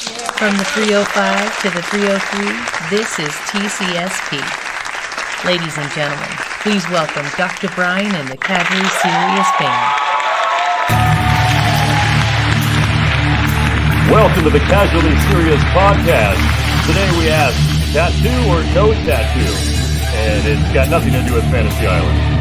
From the 305 to the 303, this is TCSP. Ladies and gentlemen, please welcome Dr. Brian and the Casually Serious Band. Welcome to the Casually Serious Podcast. Today we ask, tattoo or no tattoo? And it's got nothing to do with Fantasy Island.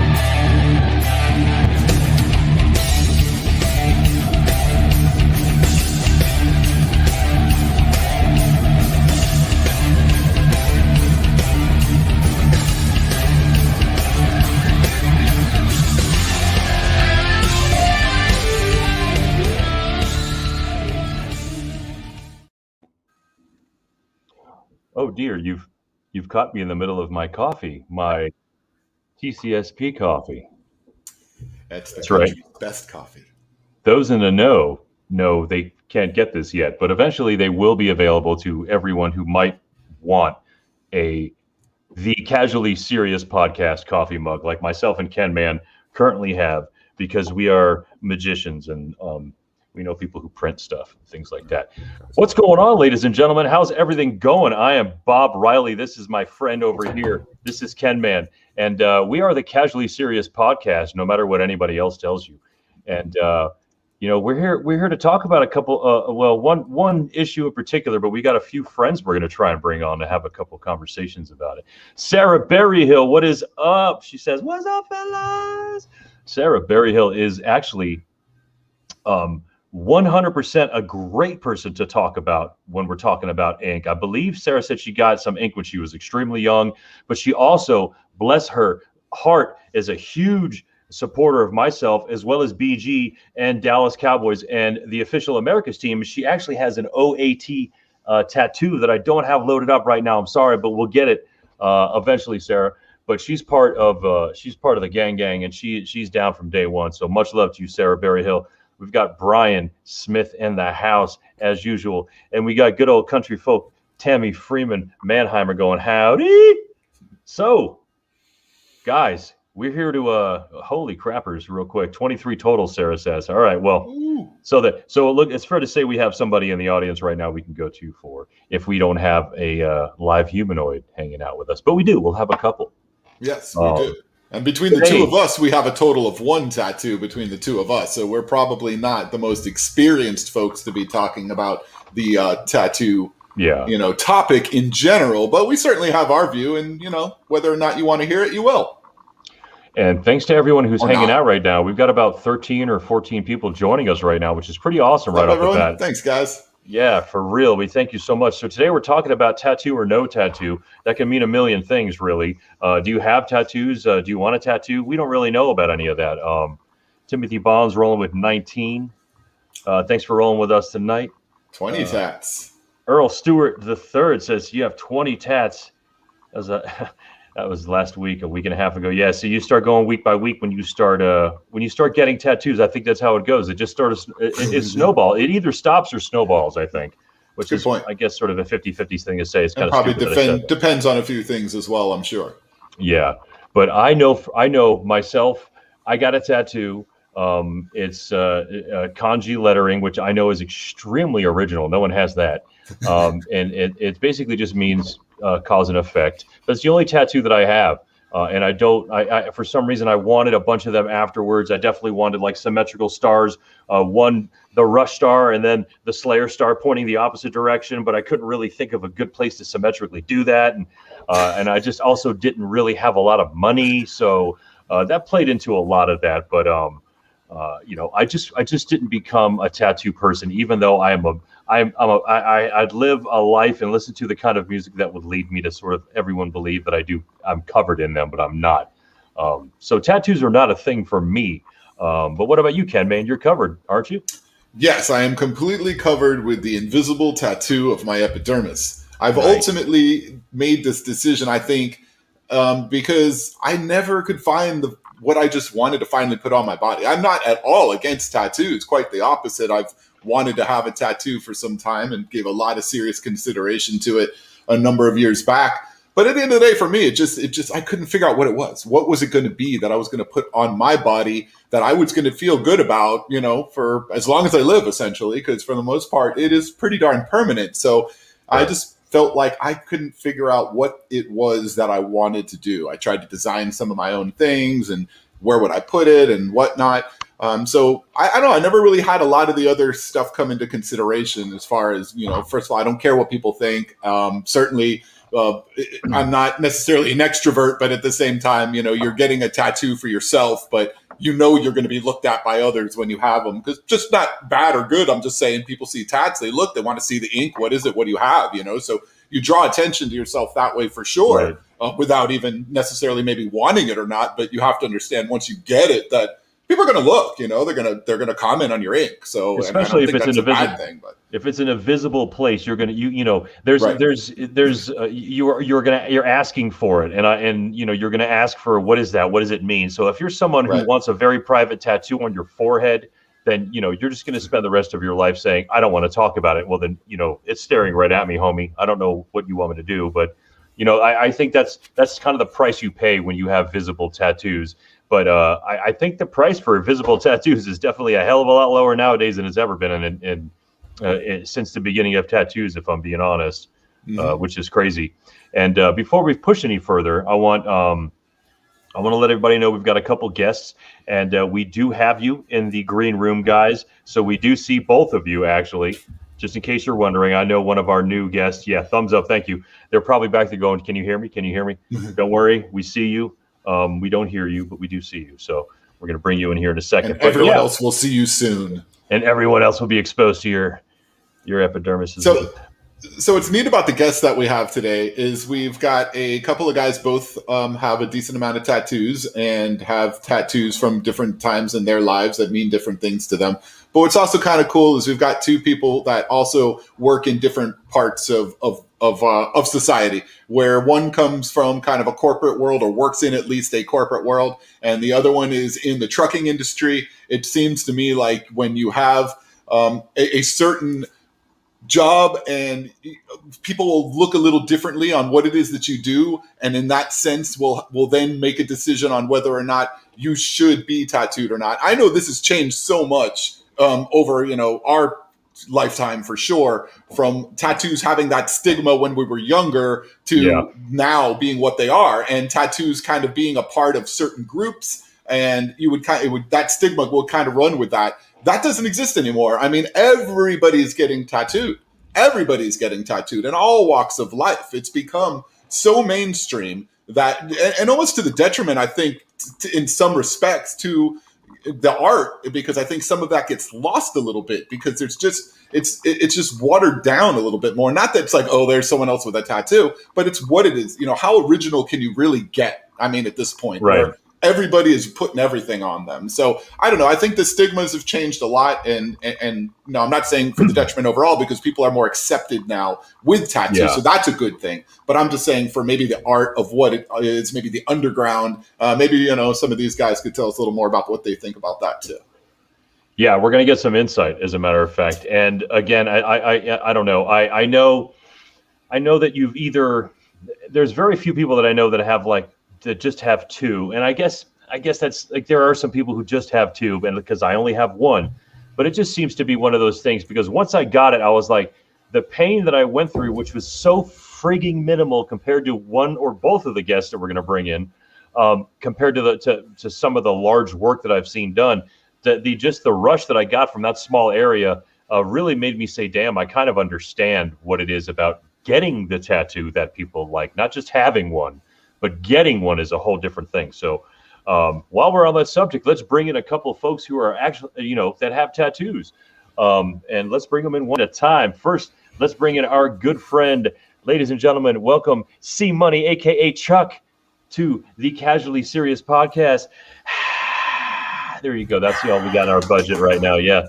Oh dear, you've caught me in the middle of my coffee, my TCSP coffee. That's right. Best coffee. Those in the know they can't get this yet, but eventually they will be available to everyone who might want the Casually Serious Podcast coffee mug, like myself and Ken Man currently have, because we are magicians and we know people who print stuff, things like that. What's going on, ladies and gentlemen? How's everything going? I am Bob Riley. This is my friend over here. This is Ken Man. And we are the Casually Serious Podcast, no matter what anybody else tells you. And, we're here to talk about a couple, one issue in particular, but we got a few friends we're going to try and bring on to have a couple conversations about it. Sarah Berryhill, what is up? She says, what's up, fellas? Sarah Berryhill is actually 100% a great person to talk about when we're talking about ink. I believe Sarah said she got some ink when she was extremely young, but she also, bless her heart, is a huge supporter of myself as well as BG and Dallas Cowboys and the official America's team. She actually has an OAT tattoo that I don't have loaded up right now. I'm sorry, but we'll get it eventually, Sarah. But she's part of the gang, and she's down from day one. So much love to you, Sarah Berryhill. We've got Brian Smith in the house as usual, and we got good old country folk Tammy Freeman Mannheimer going howdy. So, guys, we're here to holy crappers real quick. 23 total, Sarah says. All right, well, so look, it's fair to say we have somebody in the audience right now we can go to for if we don't have a live humanoid hanging out with us, but we do. We'll have a couple. Yes, we do. And between the two of us, we have a total of one tattoo between the two of us. So we're probably not the most experienced folks to be talking about the tattoo, topic in general. But we certainly have our view, and whether or not you want to hear it, you will. And thanks to everyone who's hanging out right now. We've got about 13 or 14 people joining us right now, which is pretty awesome right off the bat. Thanks, guys. Yeah, for real. We thank you so much. So today we're talking about tattoo or no tattoo. That can mean a million things, really. Do you have tattoos? Do you want a tattoo? We don't really know about any of that. Timothy Bond's rolling with 19. Thanks for rolling with us tonight. 20 tats. Earl Stewart III says you have 20 tats. That was last week, a week and a half ago. Yeah, so you start going week by week when you start getting tattoos. I think that's how it goes. It just starts. It snowball. It either stops or snowballs, I think, which is, I guess, sort of a 50-50 thing to say. It's kind of probably depends on a few things as well, I'm sure. Yeah, but I know myself. I got a tattoo. It's kanji lettering, which I know is extremely original. No one has that, and it basically just means cause and effect. That's the only tattoo that I have, and I for some reason I wanted a bunch of them afterwards. I definitely wanted like symmetrical stars, one the Rush star and then the Slayer star pointing the opposite direction, but I couldn't really think of a good place to symmetrically do that, and I just also didn't really have a lot of money, so that played into a lot of that. But I just didn't become a tattoo person, even though I'd live a life and listen to the kind of music that would lead me to sort of everyone believe that I'm covered in them, but I'm not. So tattoos are not a thing for me. But what about you, Ken, man? You're covered, aren't you? Yes, I am completely covered with the invisible tattoo of my epidermis. I've ultimately made this decision, I think, because I never could find what I just wanted to finally put on my body. I'm not at all against tattoos. Quite the opposite. I've wanted to have a tattoo for some time and gave a lot of serious consideration to it a number of years back. But at the end of the day, for me, it just I couldn't figure out what it was. What was it going to be that I was going to put on my body that I was going to feel good about, for as long as I live, essentially, because for the most part, it is pretty darn permanent. So Right. I just felt like I couldn't figure out what it was that I wanted to do. I tried to design some of my own things and where would I put it and whatnot. So I don't know. I never really had a lot of the other stuff come into consideration as far as, first of all, I don't care what people think. Certainly, I'm not necessarily an extrovert, but at the same time, you're getting a tattoo for yourself, but you're going to be looked at by others when you have them. Because just not bad or good. I'm just saying people see tats, they want to see the ink. What is it? What do you have? So you draw attention to yourself that way for sure, Right. Without even necessarily maybe wanting it or not. But you have to understand once you get it that people are going to look, they're going to comment on your ink. So Especially and I don't if think it's that's in a a bad thing, but if it's in a visible place, you're gonna you're asking for it, and you're gonna ask for what is that? What does it mean? So if you're someone who Right. wants a very private tattoo on your forehead, then you're just gonna spend the rest of your life saying, I don't want to talk about it. Well, then it's staring right at me, homie. I don't know what you want me to do, but I think that's kind of the price you pay when you have visible tattoos. But I think the price for visible tattoos is definitely a hell of a lot lower nowadays than it's ever been since the beginning of tattoos, if I'm being honest, which is crazy. And before we push any further, I want to let everybody know we've got a couple guests, and we do have you in the green room, guys. So we do see both of you, actually. Just in case you're wondering, I know one of our new guests. Yeah, thumbs up. Thank you. They're probably back there going, can you hear me? Can you hear me? Don't worry. We see you. We don't hear you, but we do see you. So we're going to bring you in here in a second. and everyone else will see you soon. And everyone else will be exposed to your epidermis. So what's neat about the guests that we have today is we've got a couple of guys both have a decent amount of tattoos and have tattoos from different times in their lives that mean different things to them. But what's also kind of cool is we've got two people that also work in different parts of society, where one comes from kind of a corporate world or works in at least a corporate world, and the other one is in the trucking industry. It seems to me like when you have a certain job and people will look a little differently on what it is that you do, and in that sense will then make a decision on whether or not you should be tattooed or not. I know this has changed so much over our lifetime for sure, from tattoos having that stigma when we were younger to now being what they are, and tattoos kind of being a part of certain groups, and that stigma will kind of run with that. That doesn't exist anymore. I mean, everybody's getting tattooed. Everybody's getting tattooed in all walks of life. It's become so mainstream that, and almost to the detriment, I think, in some respects, to the art, because I think some of that gets lost a little bit because it's just watered down a little bit more. Not that it's like, oh, there's someone else with a tattoo, but it's what it is. How original can you really get? I mean, at this point, right, where everybody is putting everything on them. So I don't know. I think the stigmas have changed a lot, and no, I'm not saying for the detriment overall, because people are more accepted now with tattoos, so that's a good thing. But I'm just saying for maybe the art of what it is, maybe the underground, maybe some of these guys could tell us a little more about what they think about that too. Yeah, we're going to get some insight, as a matter of fact. And again, I don't know. I know that you've there's very few people that I know that just have two, and I guess that's like, there are some people who just have two, and because I only have one, but it just seems to be one of those things, because once I got it, I was like, the pain that I went through, which was so frigging minimal compared to one or both of the guests that we're going to bring in, compared to some of the large work that I've seen done, the rush that I got from that small area really made me say, damn, I kind of understand what it is about getting the tattoo that people like, not just having one. But getting one is a whole different thing. So while we're on that subject, let's bring in a couple of folks who are actually, that have tattoos. And let's bring them in one at a time. First, let's bring in our good friend, ladies and gentlemen, welcome C Money, a.k.a. Chuck, to the Casually Serious podcast. There you go. That's all we got in our budget right now. Yeah.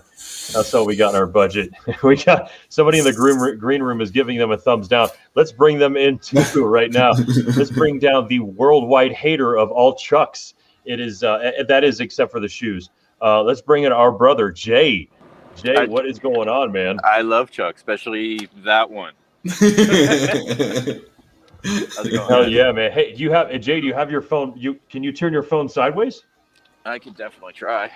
That's all we got in our budget. We got somebody in the green room is giving them a thumbs down. Let's bring them in too right now. Let's bring down the worldwide hater of all Chucks. It is that is except for the shoes. Let's bring in our brother Jay. Jay, what is going on, man? I love Chuck, especially that one. How's it going? Hell yeah, man. Hey, do you have Jay? Do you have your phone? Can you turn your phone sideways? I could definitely try.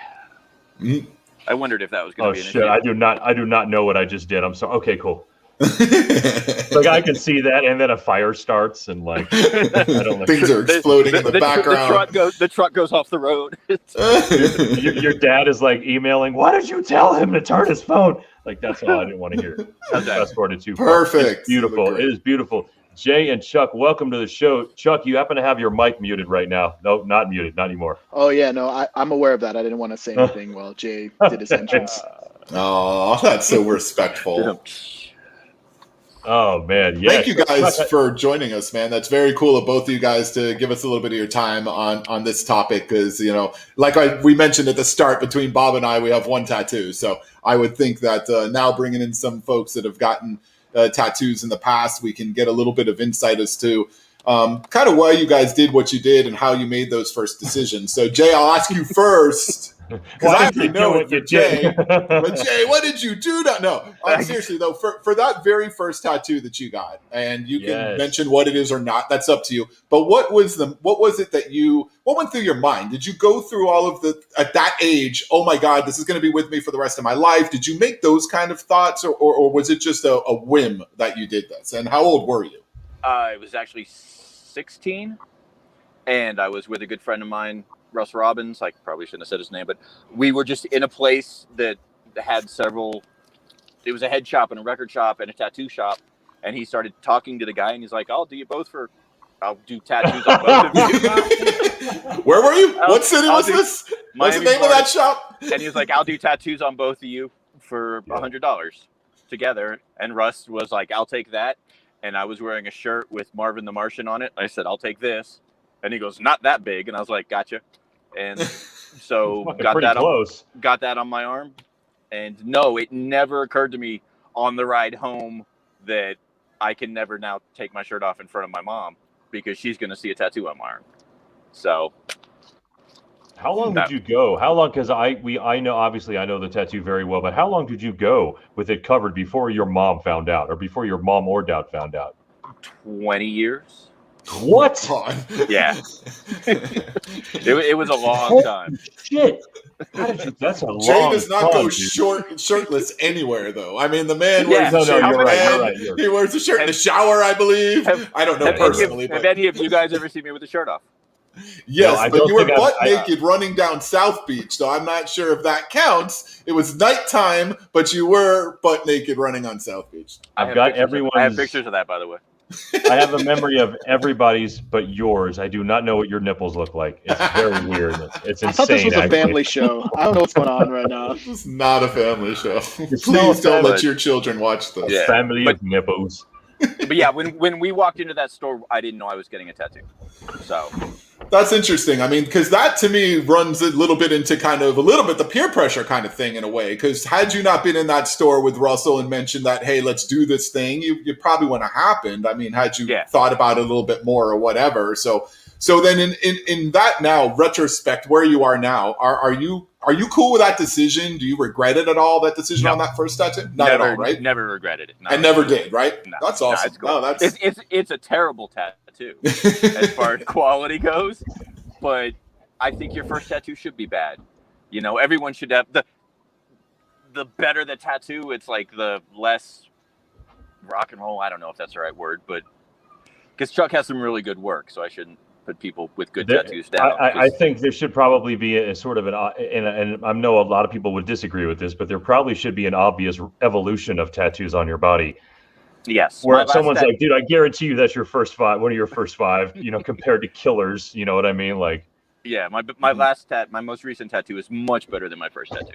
Mm. I wondered if that was going Oh to be an shit! issue. I do not know what I just did. I'm sorry. Okay, cool. Like I can see that, and then a fire starts, and like I don't like Things are exploding in the background. The truck goes off the road. your dad is like emailing. Why did you tell him to turn his phone? Like that's all I didn't want to hear. Fast forwarded too far. Perfect. It's beautiful. It is beautiful. Jay and Chuck, welcome to the show. Chuck, you happen to have your mic muted right now. No, not muted, not anymore. Oh yeah, no, I'm aware of that. I didn't want to say anything while Jay did his entrance. Oh, that's so respectful. Oh man, yeah. Thank you guys for joining us, man. That's very cool of both of you guys to give us a little bit of your time on this topic because, you know, like we mentioned at the start, between Bob and I, we have one tattoo. So I would think that now bringing in some folks that have gotten tattoos in the past, we can get a little bit of insight as to kind of why you guys did what you did and how you made those first decisions. So Jay, I'll ask you first. Because I already know it for Jay. But Jay, what did you do? No, seriously though, for that very first tattoo that you got, and you can mention what it is or not, that's up to you. But what was it that what went through your mind? Did you go through all of at that age, oh my God, this is going to be with me for the rest of my life? Did you make those kind of thoughts or was it just a whim that you did this? And how old were you? I was actually 16 and I was with a good friend of mine, Russ Robbins. I probably shouldn't have said his name, but we were just in a place that had several. It was a head shop and a record shop and a tattoo shop, and he started talking to the guy, and he's like, "I'll do tattoos on both of you." Where were you? What city was this? What's the name of that shop? And he was like, "I'll do tattoos on both of you for $100 together." And Russ was like, "I'll take that." And I was wearing a shirt with Marvin the Martian on it. I said, "I'll take this." And he goes, "Not that big." And I was like, "Gotcha." And so got that on my arm. And no, it never occurred to me on the ride home that I can never now take my shirt off in front of my mom because she's going to see a tattoo on my arm. So how long did you go? How long? Because I know, obviously I know the tattoo very well, but how long did you go with it covered before your mom found out or before your mom or dad found out? 20 years. What? Yeah. it was a long time. Shit. That's a long Jay does not go dude. shirtless anywhere, though. I mean, the man wears a shirt. You're right. He wears a shirt in the shower, I believe. I don't know personally. Have any of you guys ever seen me with a shirt off? Yes, no, but you were butt naked running down South Beach, so I'm not sure if that counts. It was nighttime, but you were butt naked running on South Beach. I have pictures of that, by the way. I have a memory of everybody's but yours. I do not know what your nipples look like. It's very weird. It's insane. I thought this was a family show. I don't know what's going on right now. This is not a family show. Please don't let your children watch this. Yeah. Family of nipples. But yeah, when we walked into that store, I didn't know I was getting a tattoo. So that's interesting. I mean, because that to me runs a little bit into the peer pressure kind of thing in a way. Because had you not been in that store with Russell and mentioned that, hey, let's do this thing, you probably wouldn't have happened. I mean, had you thought about it a little bit more or whatever. So then in that now retrospect, where you are now, are you cool with that decision? Do you regret it at all? That decision on that first tattoo? Not at all, right? Never regretted it. And never did, right? No, that's awesome. No, it's cool. It's a terrible tattoo as far as quality goes, but I think your first tattoo should be bad. You know, everyone should have the better the tattoo, it's like the less rock and roll. I don't know if that's the right word, but because Chuck has some really good work, so I shouldn't put people with good tattoos down. I think there should probably be a sort of and I know a lot of people would disagree with this, but there probably should be an obvious evolution of tattoos on your body. Yes. Where someone's like, dude, I guarantee you that's your first five, one of your first five, compared to Killers, you know what I mean? Like, yeah, my my most recent tattoo is much better than my first tattoo.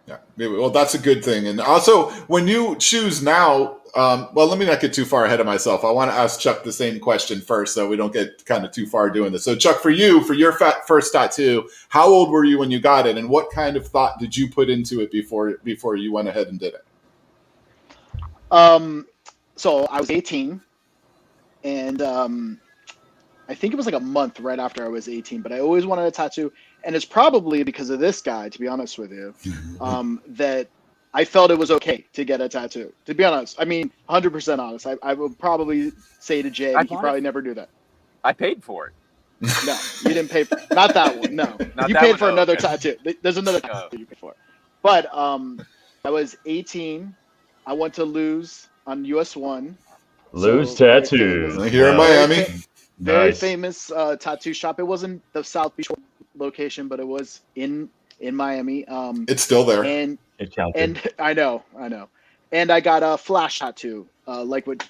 Yeah, well, that's a good thing. And also, when you choose now, let me not get too far ahead of myself. I want to ask Chuck the same question first, so we don't get kind of too far doing this. So, Chuck, for your first tattoo, how old were you when you got it, and what kind of thought did you put into it before you went ahead and did it? So I was 18, and I think it was like a month right after I was 18. But I always wanted a tattoo, and it's probably because of this guy, to be honest with you, that I felt it was okay to get a tattoo. To be honest, I mean, 100% honest. I would probably say to Jay, I he bought probably it. never do that. I paid for it. No, you didn't pay for not that one. No, Not you that paid one, for no, another okay. tattoo. There's another tattoo you paid for. But I was 18. I went to Lose on US 1. Lose So, very famous. tattoos. Here in Wow. Miami. Very Nice. famous tattoo shop. It wasn't the South Beach location, but it was in Miami. It's still there. And It counted. and I know. And I got a flash tattoo, like what,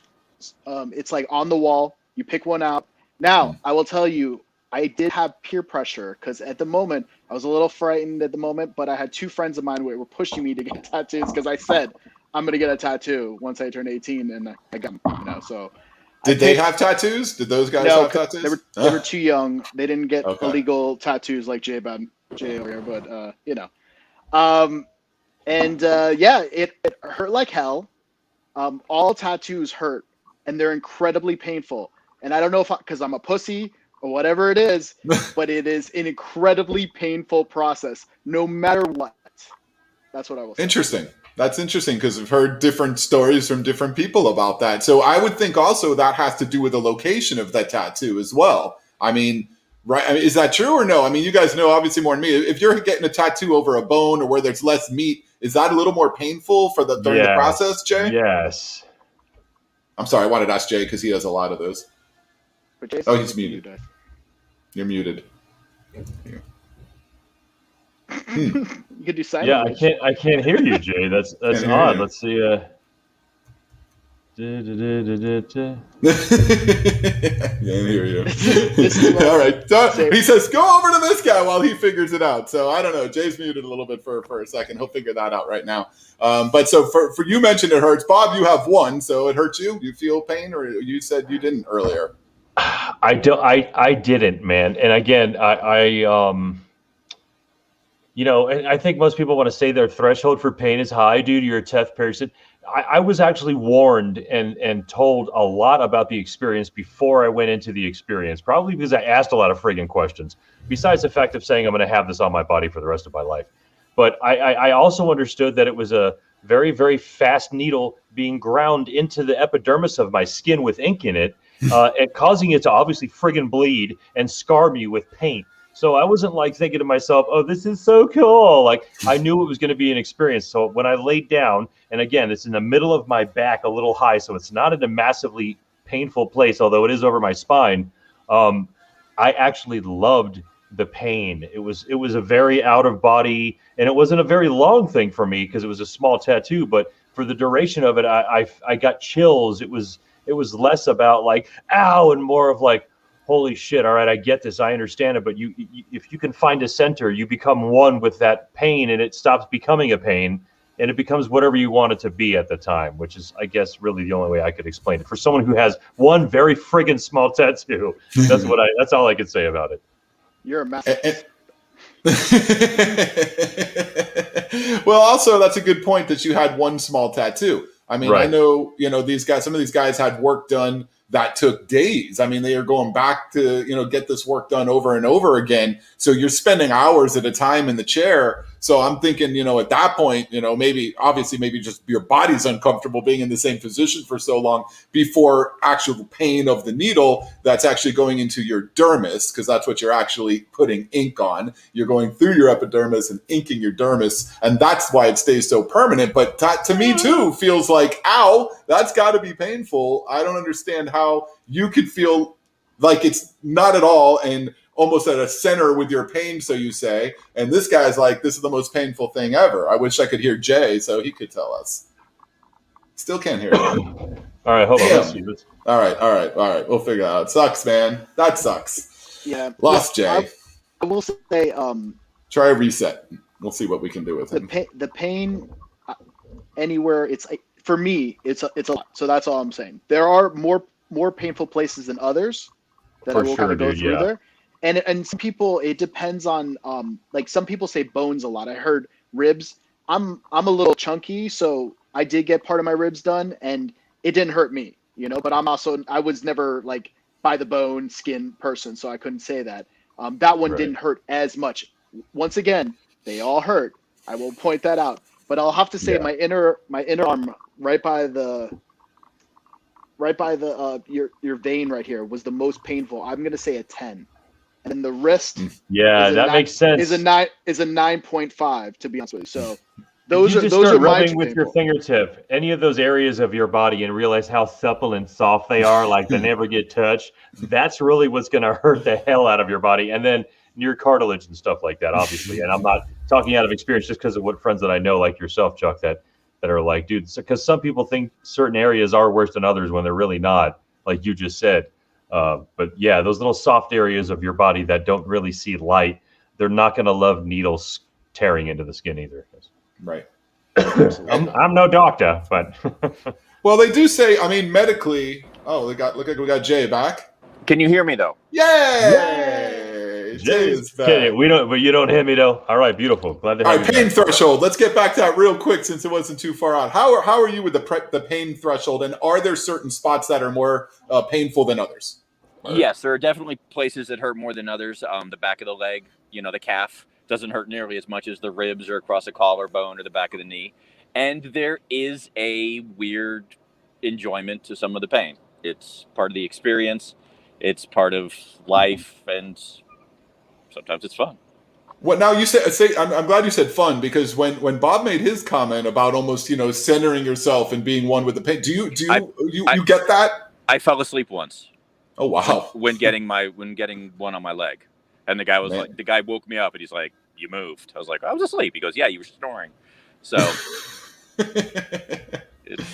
it's like on the wall. You pick one out. Now I will tell you, I did have peer pressure because at the moment I was a little frightened at the moment, but I had two friends of mine who were pushing me to get tattoos because I said I'm gonna get a tattoo once I turn 18, and I got them, So. Did they have tattoos? Did those guys have tattoos? They were too young. They didn't get Okay. illegal tattoos like Jay over here, but it hurt like hell. All tattoos hurt, and they're incredibly painful. And I don't know if because I'm a pussy or whatever it is, but it is an incredibly painful process, no matter what. That's what I will say. Interesting. That's interesting because I've heard different stories from different people about that. So I would think also that has to do with the location of that tattoo as well. I mean, right? I mean, is that true or no? I mean, you guys know obviously more than me. If you're getting a tattoo over a bone or where there's less meat, is that a little more painful for during the process, Jay? Yes. I'm sorry, I wanted to ask Jay because he has a lot of those. But Jason, Oh, he's muted. You're muted. You could do sign Yeah, language. I can't hear you, Jay. That's Can't hear odd. you. Let's see. Can't hear you. This is what- All right. Same. He says, go over to this guy while he figures it out. So I don't know. Jay's muted a little bit for a second. He'll figure that out right now. But so for you mentioned it hurts. Bob, you have one, so it hurts you? You feel pain, or you said you didn't earlier? I didn't, man. And again, and I think most people want to say their threshold for pain is high, dude. You're a tough person. I was actually warned and told a lot about the experience before I went into the experience, probably because I asked a lot of friggin' questions, besides the fact of saying I'm going to have this on my body for the rest of my life. But I also understood that it was a very, very fast needle being ground into the epidermis of my skin with ink in it, and causing it to obviously friggin' bleed and scar me with paint. So I wasn't like thinking to myself, oh, this is so cool. Like I knew it was going to be an experience. So when I laid down, and again, it's in the middle of my back, a little high, so it's not in a massively painful place, although it is over my spine. I actually loved the pain. It was a very out of body, and it wasn't a very long thing for me because it was a small tattoo. But for the duration of it, I got chills. It was less about like ow and more of like, holy shit, all right, I get this, I understand it, but you if you can find a center, you become one with that pain, and it stops becoming a pain, and it becomes whatever you want it to be at the time, which is, I guess, really the only way I could explain it. For someone who has one very friggin' small tattoo, that's all I could say about it. You're a master. Well, also, that's a good point that you had one small tattoo. I mean, Right. I know, these guys, some of these guys had work done that took days. I mean, they are going back to, get this work done over and over again. So you're spending hours at a time in the chair. So I'm thinking, at that point, maybe just your body's uncomfortable being in the same position for so long before actual pain of the needle that's actually going into your dermis, because that's what you're actually putting ink on. You're going through your epidermis and inking your dermis, and that's why it stays so permanent. But that, to me, too, feels like, ow, that's got to be painful. I don't understand how you could feel like it's not at all and almost at a center with your pain, so you say. And this guy's like, this is the most painful thing ever. I wish I could hear Jay so he could tell us. Still can't hear him. All right, hold on. Damn. Let's see this. All right. We'll figure it out. Sucks, man. That sucks. Yeah. Lost Jay. I will say, Try a reset. We'll see what we can do with him. the pain anywhere, it's for me, it's a lot. So that's all I'm saying. There are more painful places than others that For I will sure, kind of go dude, through yeah. there. And some people, it depends on like some people say bones a lot. I heard ribs. I'm a little chunky, so I did get part of my ribs done, and it didn't hurt me, But I was never like by the bone skin person, so I couldn't say that. That one Right. didn't hurt as much. Once again, they all hurt. I will point that out. but I'll have to say Yeah. my inner arm, right by the your vein right here, was the most painful. I'm gonna say a 10, and then the wrist Yeah, is a that nine, makes sense. is a 9.5, to be honest with you. So If you just those start are my rubbing two with your painful. fingertip any of those areas of your body and realize how supple and soft they are, like they never get touched, that's really what's going to hurt the hell out of your body. And then near cartilage and stuff like that, obviously. And I'm not talking out of experience, just because of what friends that I know, like yourself, Chuck, that are like, dude, because some people think certain areas are worse than others when they're really not, like you just said. But yeah, those little soft areas of your body that don't really see light, they're not going to love needles tearing into the skin either. Right. I'm no doctor, but Well, they do say, I mean, medically. Oh, look like we got Jay back. Can you hear me though? Yay! Jay is back. kidding. We don't, but you don't hit me though. All right, beautiful. Glad to All have right, you pain back. threshold. Let's get back to that real quick since it wasn't too far out. How are you with the pain threshold, and are there certain spots that are more painful than others? Yes, there are definitely places that hurt more than others. The back of the leg, the calf doesn't hurt nearly as much as the ribs or across the collarbone or the back of the knee. And there is a weird enjoyment to some of the pain. It's part of the experience. It's part of life, and sometimes it's fun. What now? You say I'm glad you said fun, because when Bob made his comment about almost centering yourself and being one with the pain, do you get that? I fell asleep once. Oh wow! When getting one on my leg, and the guy was Man. like, the guy woke me up and he's like, "You moved." I was like, "I was asleep." He goes, "Yeah, you were snoring." So,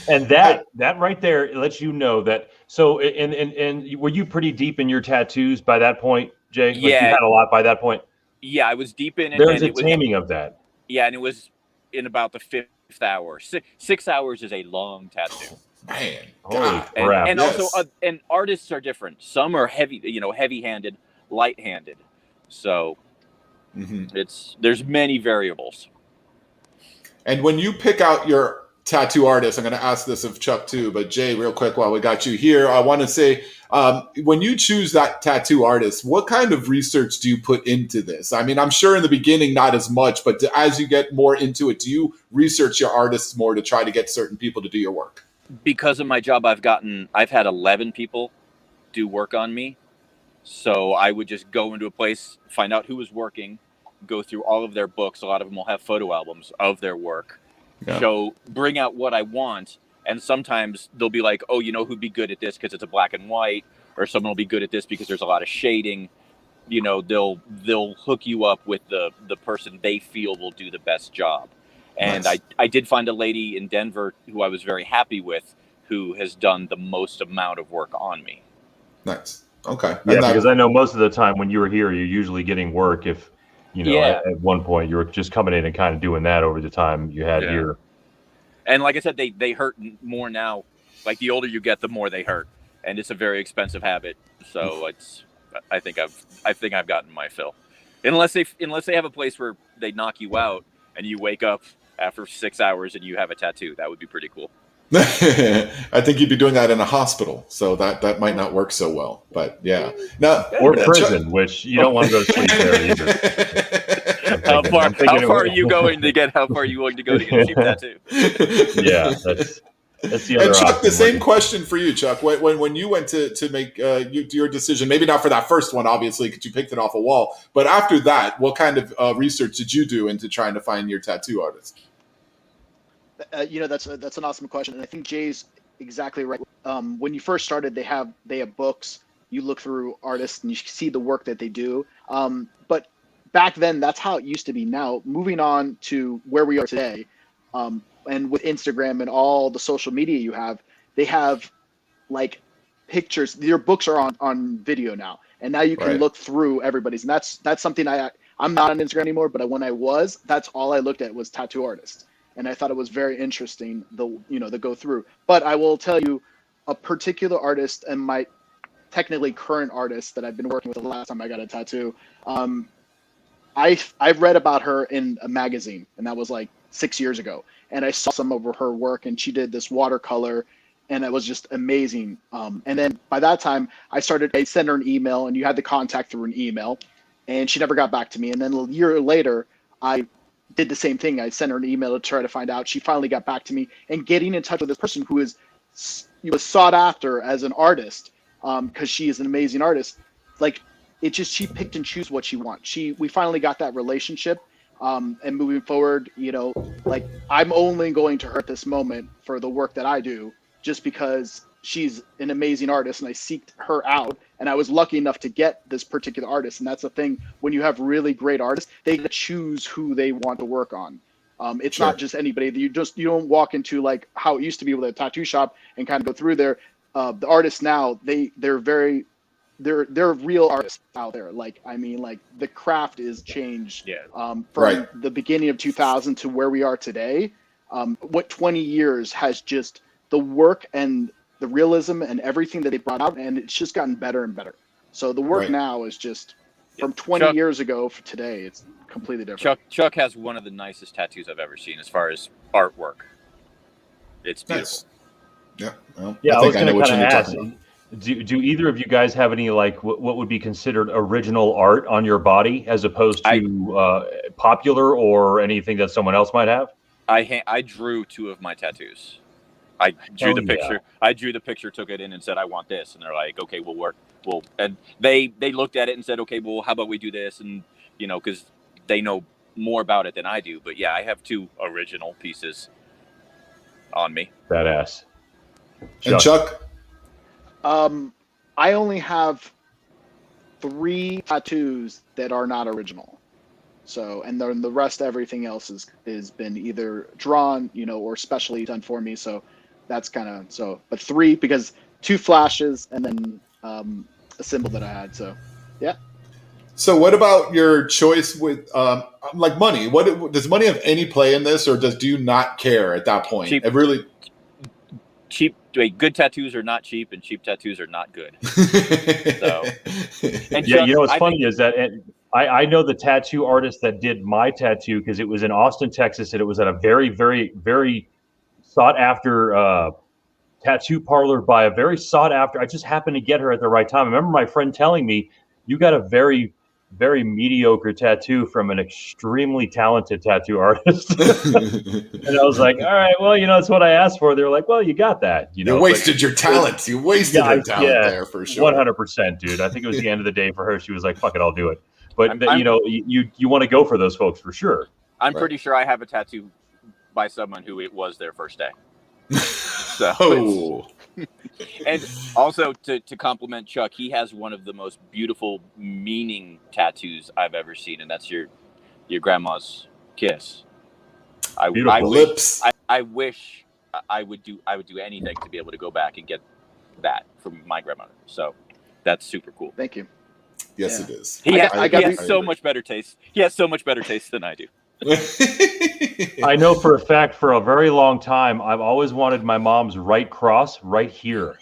And that right there lets you know that. So, and were you pretty deep in your tattoos by that point, Jay? Like, Yeah. you had a lot by that point. yeah, I was deep in it. There's and a taming of that. Yeah, and it was in about the 5th hour. 6 hours is a long tattoo. Man, Holy God. crap! And Yes. also, and artists are different. Some are heavy-handed, light-handed. So there's many variables. And when you pick out your tattoo artist, I'm going to ask this of Chuck too, but Jay, real quick, while we got you here, I want to say, when you choose that tattoo artist, what kind of research do you put into this? I mean, I'm sure in the beginning, not as much, but as you get more into it, do you research your artists more to try to get certain people to do your work? Because of my job, I've had 11 people do work on me. So I would just go into a place, find out who was working, go through all of their books. A lot of them will have photo albums of their work. Yeah. Bring out what I want. And sometimes they'll be like, oh, who'd be good at this because it's a black and white, or someone will be good at this because there's a lot of shading. They'll hook you up with the person they feel will do the best job. And Nice. I did find a lady in Denver who I was very happy with, who has done the most amount of work on me. Nice. Okay. Yeah, And that- because I know most of the time when you were here, you're usually getting work. If Yeah. at one point you were just coming in and kind of doing that over the time you had Yeah. here. And like I said, they hurt more now. Like the older you get, the more they hurt, and it's a very expensive habit. So I think I've gotten my fill. Unless they have a place where they knock you out and you wake up after 6 hours and you have a tattoo, that would be pretty cool. I think you'd be doing that in a hospital, so that might not work so well. But yeah, now Or prison, which you don't want to go to sleep there either. How far I'm thinking are you going to get? How far are you willing to go to get a cheap tattoo? Yeah, that's the other And Chuck, option. the same question for you, Chuck. When you went to make your decision, maybe not for that first one, obviously, because you picked it off a wall, but after that, what kind of research did you do into trying to find your tattoo artist? That's an awesome question, and I think Jay's exactly right. When you first started, they have books. You look through artists and you see the work that they do. But back then, that's how it used to be. Now, moving on to where we are today, and with Instagram and all the social media you have, they have like pictures. Your books are on video now, and now you can Right. look through everybody's. And that's something I'm not on Instagram anymore, but when I was, that's all I looked at was tattoo artists. And I thought it was very interesting, the go through. But I will tell you, a particular artist and my technically current artist that I've been working with the last time I got a tattoo, I've read about her in a magazine, and that was like 6 years ago. And I saw some of her work, and she did this watercolor, and it was just amazing. And then by that time, I sent her an email, and you had the contact through an email, and she never got back to me. And then a year later, I did the same thing. I sent her an email to try to find out. She finally got back to me, and getting in touch with this person who is was sought after as an artist, because she is an amazing artist. Like, it just, she picked and choose what she wants. We finally got that relationship. And moving forward, like, I'm only going to her at this moment for the work that I do, just because she's an amazing artist and I seeked her out, and I was lucky enough to get this particular artist. And that's the thing, when you have really great artists, they choose who they want to work on. It's not just anybody. You don't walk into, like how it used to be with a tattoo shop and kind of go through there. The artists now, they're real artists out there. Like, I mean, like, the craft is changed from the beginning of 2000 to where we are today. What 20 years has just, the work and the realism and everything that they brought out, and it's just gotten better and better. So the work now is just from 20 years ago for today, it's completely different. Chuck has one of the nicest tattoos I've ever seen as far as artwork. It's beautiful. Nice. Yeah. Well, Yeah, I was going to what kind you're of ask, talking about. do either of you guys have any, like, what would be considered original art on your body as opposed to popular or anything that someone else might have? I drew 2 of my tattoos. I drew the picture. I drew the picture, took it in, and said, "I want this." And they're like, "Okay, we'll work." And they looked at it and said, "Okay, well, how about we do this?" And because they know more about it than I do. But yeah, I have 2 original pieces on me. Badass. And Chuck? I only have 3 tattoos that are not original. So, and then the rest, everything else is been either drawn, or specially done for me. So that's kind of, but 3, because 2 flashes and then a symbol that I had. So, yeah. So what about your choice with like money? What does money have any play in this, or do you not care at that point? Cheap. It really Cheap. Wait, good tattoos are not cheap, and cheap tattoos are not good. So, and yeah, Chuck, what's funny is that I know the tattoo artist that did my tattoo, because it was in Austin, Texas, and it was at a very, very, very sought after tattoo parlor by a very sought after. I just happened to get her at the right time. I remember my friend telling me, "You got a very, very mediocre tattoo from an extremely talented tattoo artist." And I was like, "All right, well, it's what I asked for." They were like, "Well, you got that." You wasted your talent. You wasted your talent there for sure. 100%, dude. I think it was the end of the day for her. She was like, "Fuck it, I'll do it." But you want to go for those folks for sure. I'm pretty sure I have a tattoo by someone who it was their first day. So, and also to compliment Chuck, he has one of the most beautiful meaning tattoos I've ever seen, and that's your grandma's kiss. I lips. I wish I would do anything to be able to go back and get that from my grandmother. So that's super cool. Thank you. Yes, it is. He has so much better taste. He has so much better taste than I do. I know for a fact, for a very long time, I've always wanted my mom's right cross right here.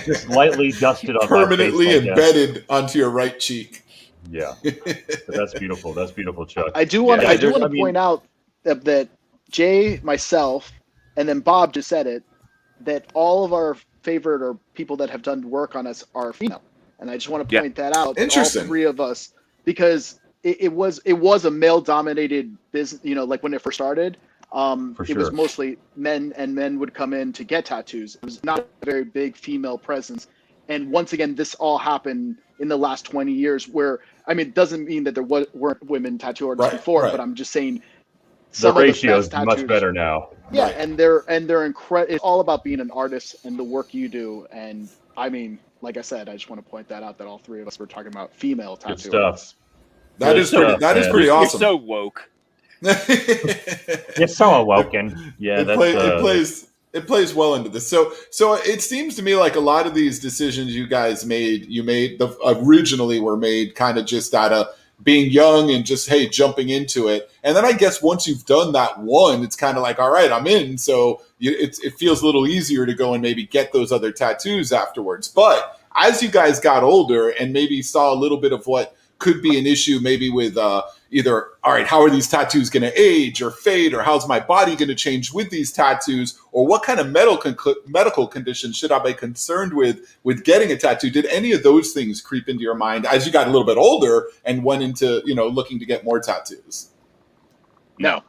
Just lightly dusted on permanently my face, embedded onto your right cheek. Yeah, but that's beautiful. That's beautiful, Chuck. I do want to point out that Jay, myself, and then Bob just said it, that all of our favorite or people that have done work on us are female, and I just want to point that out. Interesting. All 3 of us, because it was a male dominated business. Like when it first started, it was mostly men, and men would come in to get tattoos. It was not a very big female presence. And once again, this all happened in the last 20 years where, I mean, it doesn't mean that there weren't women tattoo artists before, but I'm just saying the ratio is much better now. Yeah. And they're incredible. It's all about being an artist and the work you do. And I mean, like I said, I just want to point that out, that all 3 of us were talking about female tattoo artists. That is pretty awesome. You're so woke. You're so awoken. Yeah, it plays well into this. So it seems to me like a lot of these decisions you guys originally were made kind of just out of being young and just, hey, jumping into it. And then I guess once you've done that one, it's kind of like, all right, I'm in. So it feels a little easier to go and maybe get those other tattoos afterwards. But as you guys got older and maybe saw a little bit of what could be an issue maybe with either, all right, how are these tattoos going to age or fade, or how's my body going to change with these tattoos, or what kind of medical condition should I be concerned with getting a tattoo? Did any of those things creep into your mind as you got a little bit older and went into, looking to get more tattoos? No.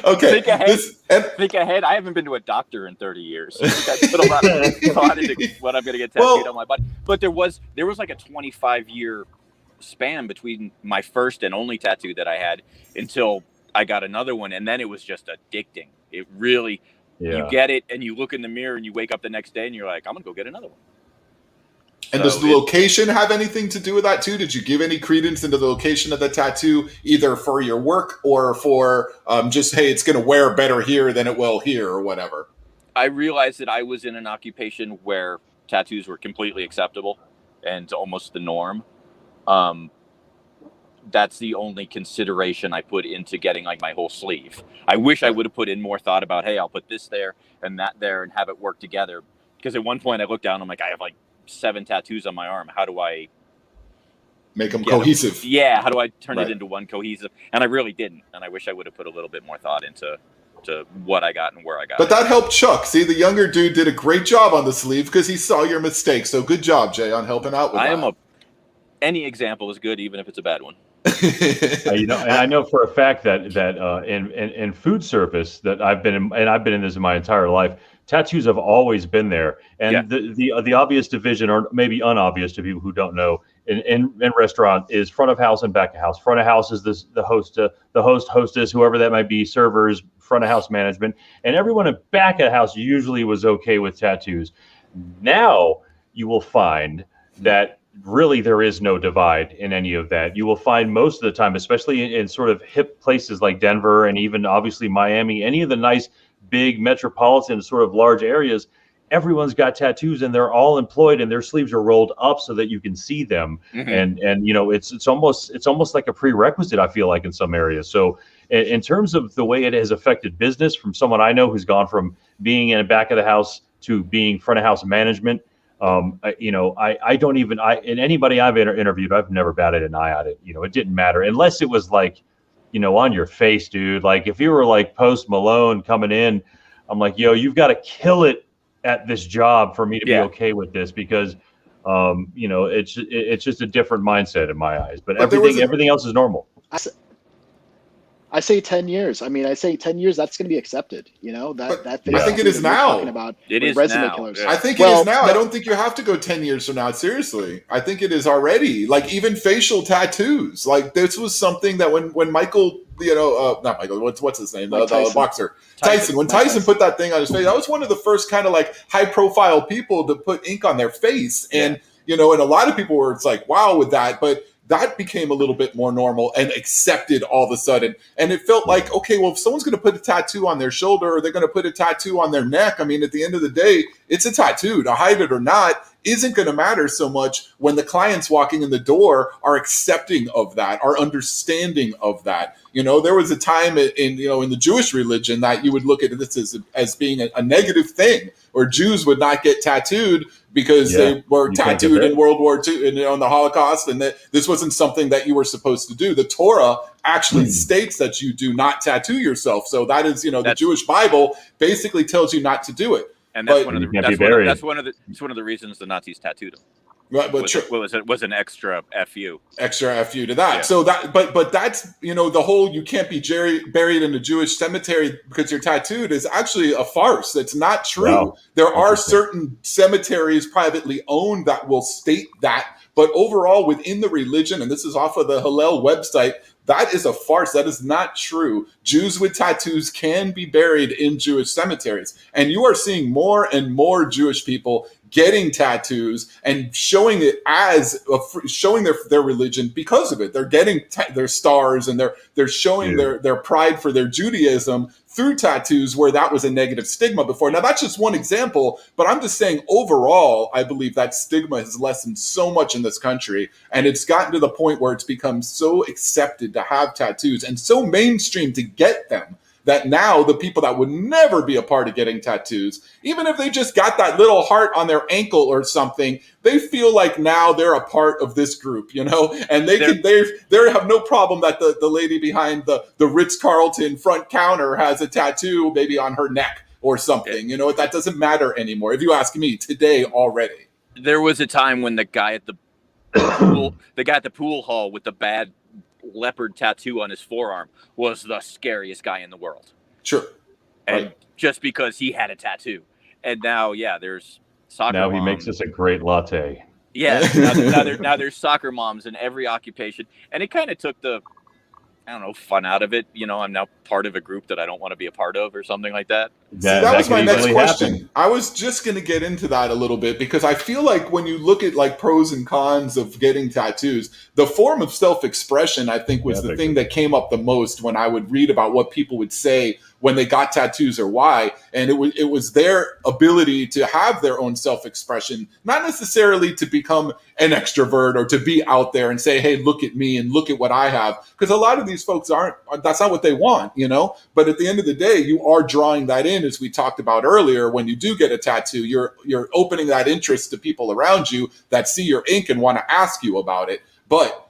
Okay. Think ahead. I haven't been to a doctor in 30 years. I put a lot of thought into what I'm going to get tattooed on my body. But there was like a 25-year span between my first and only tattoo that I had until I got another one, and then it was just addicting. It really, you get it, and you look in the mirror, and you wake up the next day, and you're like, I'm going to go get another one. And does the location have anything to do with that too? Did you give any credence into the location of the tattoo, either for your work or for just, hey, it's going to wear better here than it will here, or whatever? I realized that I was in an occupation where tattoos were completely acceptable and almost the norm. That's the only consideration I put into getting like my whole sleeve. I wish I would have put in more thought about, hey, I'll put this there and that there and have it work together. Because at one point I looked down, I'm like, I have like 7 tattoos on my arm. How do I make them cohesive? How do I turn it into one cohesive? And I really didn't. And I wish I would have put a little bit more thought into what I got and where I got it. But that helped Chuck. See, the younger dude did a great job on the sleeve because he saw your mistake. So good job, Jay, on helping out with that. Any example is good, even if it's a bad one. And I know for a fact that in food service that I've been in this my entire life, tattoos have always been there. And the obvious division, or maybe unobvious to people who don't know, in restaurant is front of house and back of house. Front of house is the host, hostess, whoever that might be, servers, front of house management, and everyone in back of house usually was okay with tattoos. Now you will find that really there is no divide in any of that. You will find most of the time, especially in sort of hip places like Denver and even obviously Miami, any of the nice big metropolitan sort of large areas, everyone's got tattoos and they're all employed and their sleeves are rolled up so that you can see them. And it's almost like a prerequisite, I feel like, in some areas. So in terms of the way it has affected business, from someone I know who's gone from being in the back of the house to being front of house management, I don't even, in anybody I've interviewed, I've never batted an eye at it. It didn't matter unless it was like, on your face, dude. Like if you were like Post Malone coming in, I'm like, yo, you've got to kill it at this job for me to be okay with this, because, it's just a different mindset in my eyes, but everything else is normal. I say 10 years. I mean, I say 10 years, that's going to be accepted. I think it is now. It is resume now. Killers. I think it is now. I don't think you have to go 10 years from now. Seriously. I think it is already. Like even facial tattoos. Like this was something that when Michael, not Michael, what's his name? The boxer. Tyson. When Tyson put that thing on his face, that was one of the first kind of like high profile people to put ink on their face. And, and a lot of people were, it's like, wow, with that. But that became a little bit more normal and accepted all of a sudden. And it felt like, okay, well, if someone's going to put a tattoo on their shoulder or they're going to put a tattoo on their neck, I mean, at the end of the day, it's a tattoo. To hide it or not isn't going to matter so much when the clients walking in the door are accepting of that, are understanding of that. There was a time in the Jewish religion that you would look at this as being a negative thing, or Jews would not get tattooed because they were tattooed in World War II and in the Holocaust, and that this wasn't something that you were supposed to do. The Torah actually states that you do not tattoo yourself. So that is, the Jewish Bible basically tells you not to do it. And that's one of the reasons the Nazis tattooed him. Right, but was an extra FU. Extra FU to that. Yeah. So that, but that's, the whole, you can't be buried in a Jewish cemetery because you're tattooed is actually a farce. It's not true. Wow. There are certain cemeteries privately owned that will state that, but overall within the religion, and this is off of the Hillel website, that is a farce. That is not true. Jews with tattoos can be buried in Jewish cemeteries. And you are seeing more and more Jewish people getting tattoos and showing it as showing their religion because of it. They're getting their stars and they're showing their pride for their Judaism through tattoos, where that was a negative stigma before. Now that's just one example, but I'm just saying overall, I believe that stigma has lessened so much in this country, and it's gotten to the point where it's become so accepted to have tattoos and so mainstream to get them that now the people that would never be a part of getting tattoos, even if they just got that little heart on their ankle or something, they feel like now they're a part of this group, you know, and they have no problem that the lady behind the Ritz-Carlton front counter has a tattoo maybe on her neck or something. You know, that doesn't matter anymore. If you ask me today already. There was a time when the guy at the pool hall with the bad leopard tattoo on his forearm was the scariest guy in the world. Sure. And right. just because he had a tattoo. And now, there's soccer Now moms. he makes us a great latte. Yeah. now there's soccer moms in every occupation. And it kind of took the, fun out of it. You know, I'm now part of a group that I don't want to be a part of or something like that. That was my next question. Happen. I was just going to get into that a little bit because I feel like when you look at like pros and cons of getting tattoos, the form of self-expression, I think, was the thing that came up the most when I would read about what people would say when they got tattoos or why. And it was their ability to have their own self-expression, not necessarily to become an extrovert or to be out there and say, hey, look at me and look at what I have. Because a lot of these folks that's not what they want, you know? But at the end of the day, you are drawing that in, as we talked about earlier. When you do get a tattoo, you're opening that interest to people around you that see your ink and want to ask you about it. But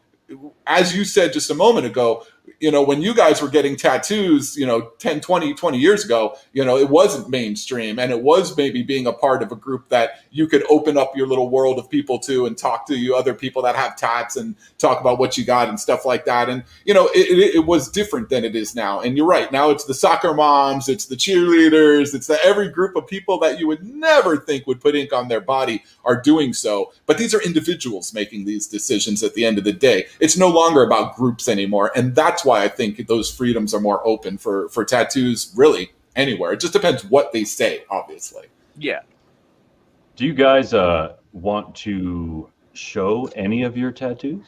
as you said just a moment ago, you know, when you guys were getting tattoos, 10, 20 years ago, it wasn't mainstream, and it was maybe being a part of a group that you could open up your little world of people to and talk to you other people that have tats and talk about what you got and stuff like that. And, it was different than it is now. And you're right. Now it's the soccer moms, it's the cheerleaders, it's every group of people that you would never think would put ink on their body are doing so. But these are individuals making these decisions at the end of the day. It's no longer about groups anymore. And that's why I think those freedoms are more open for tattoos really anywhere. It just depends what they say, obviously. Yeah. Do you guys want to show any of your tattoos?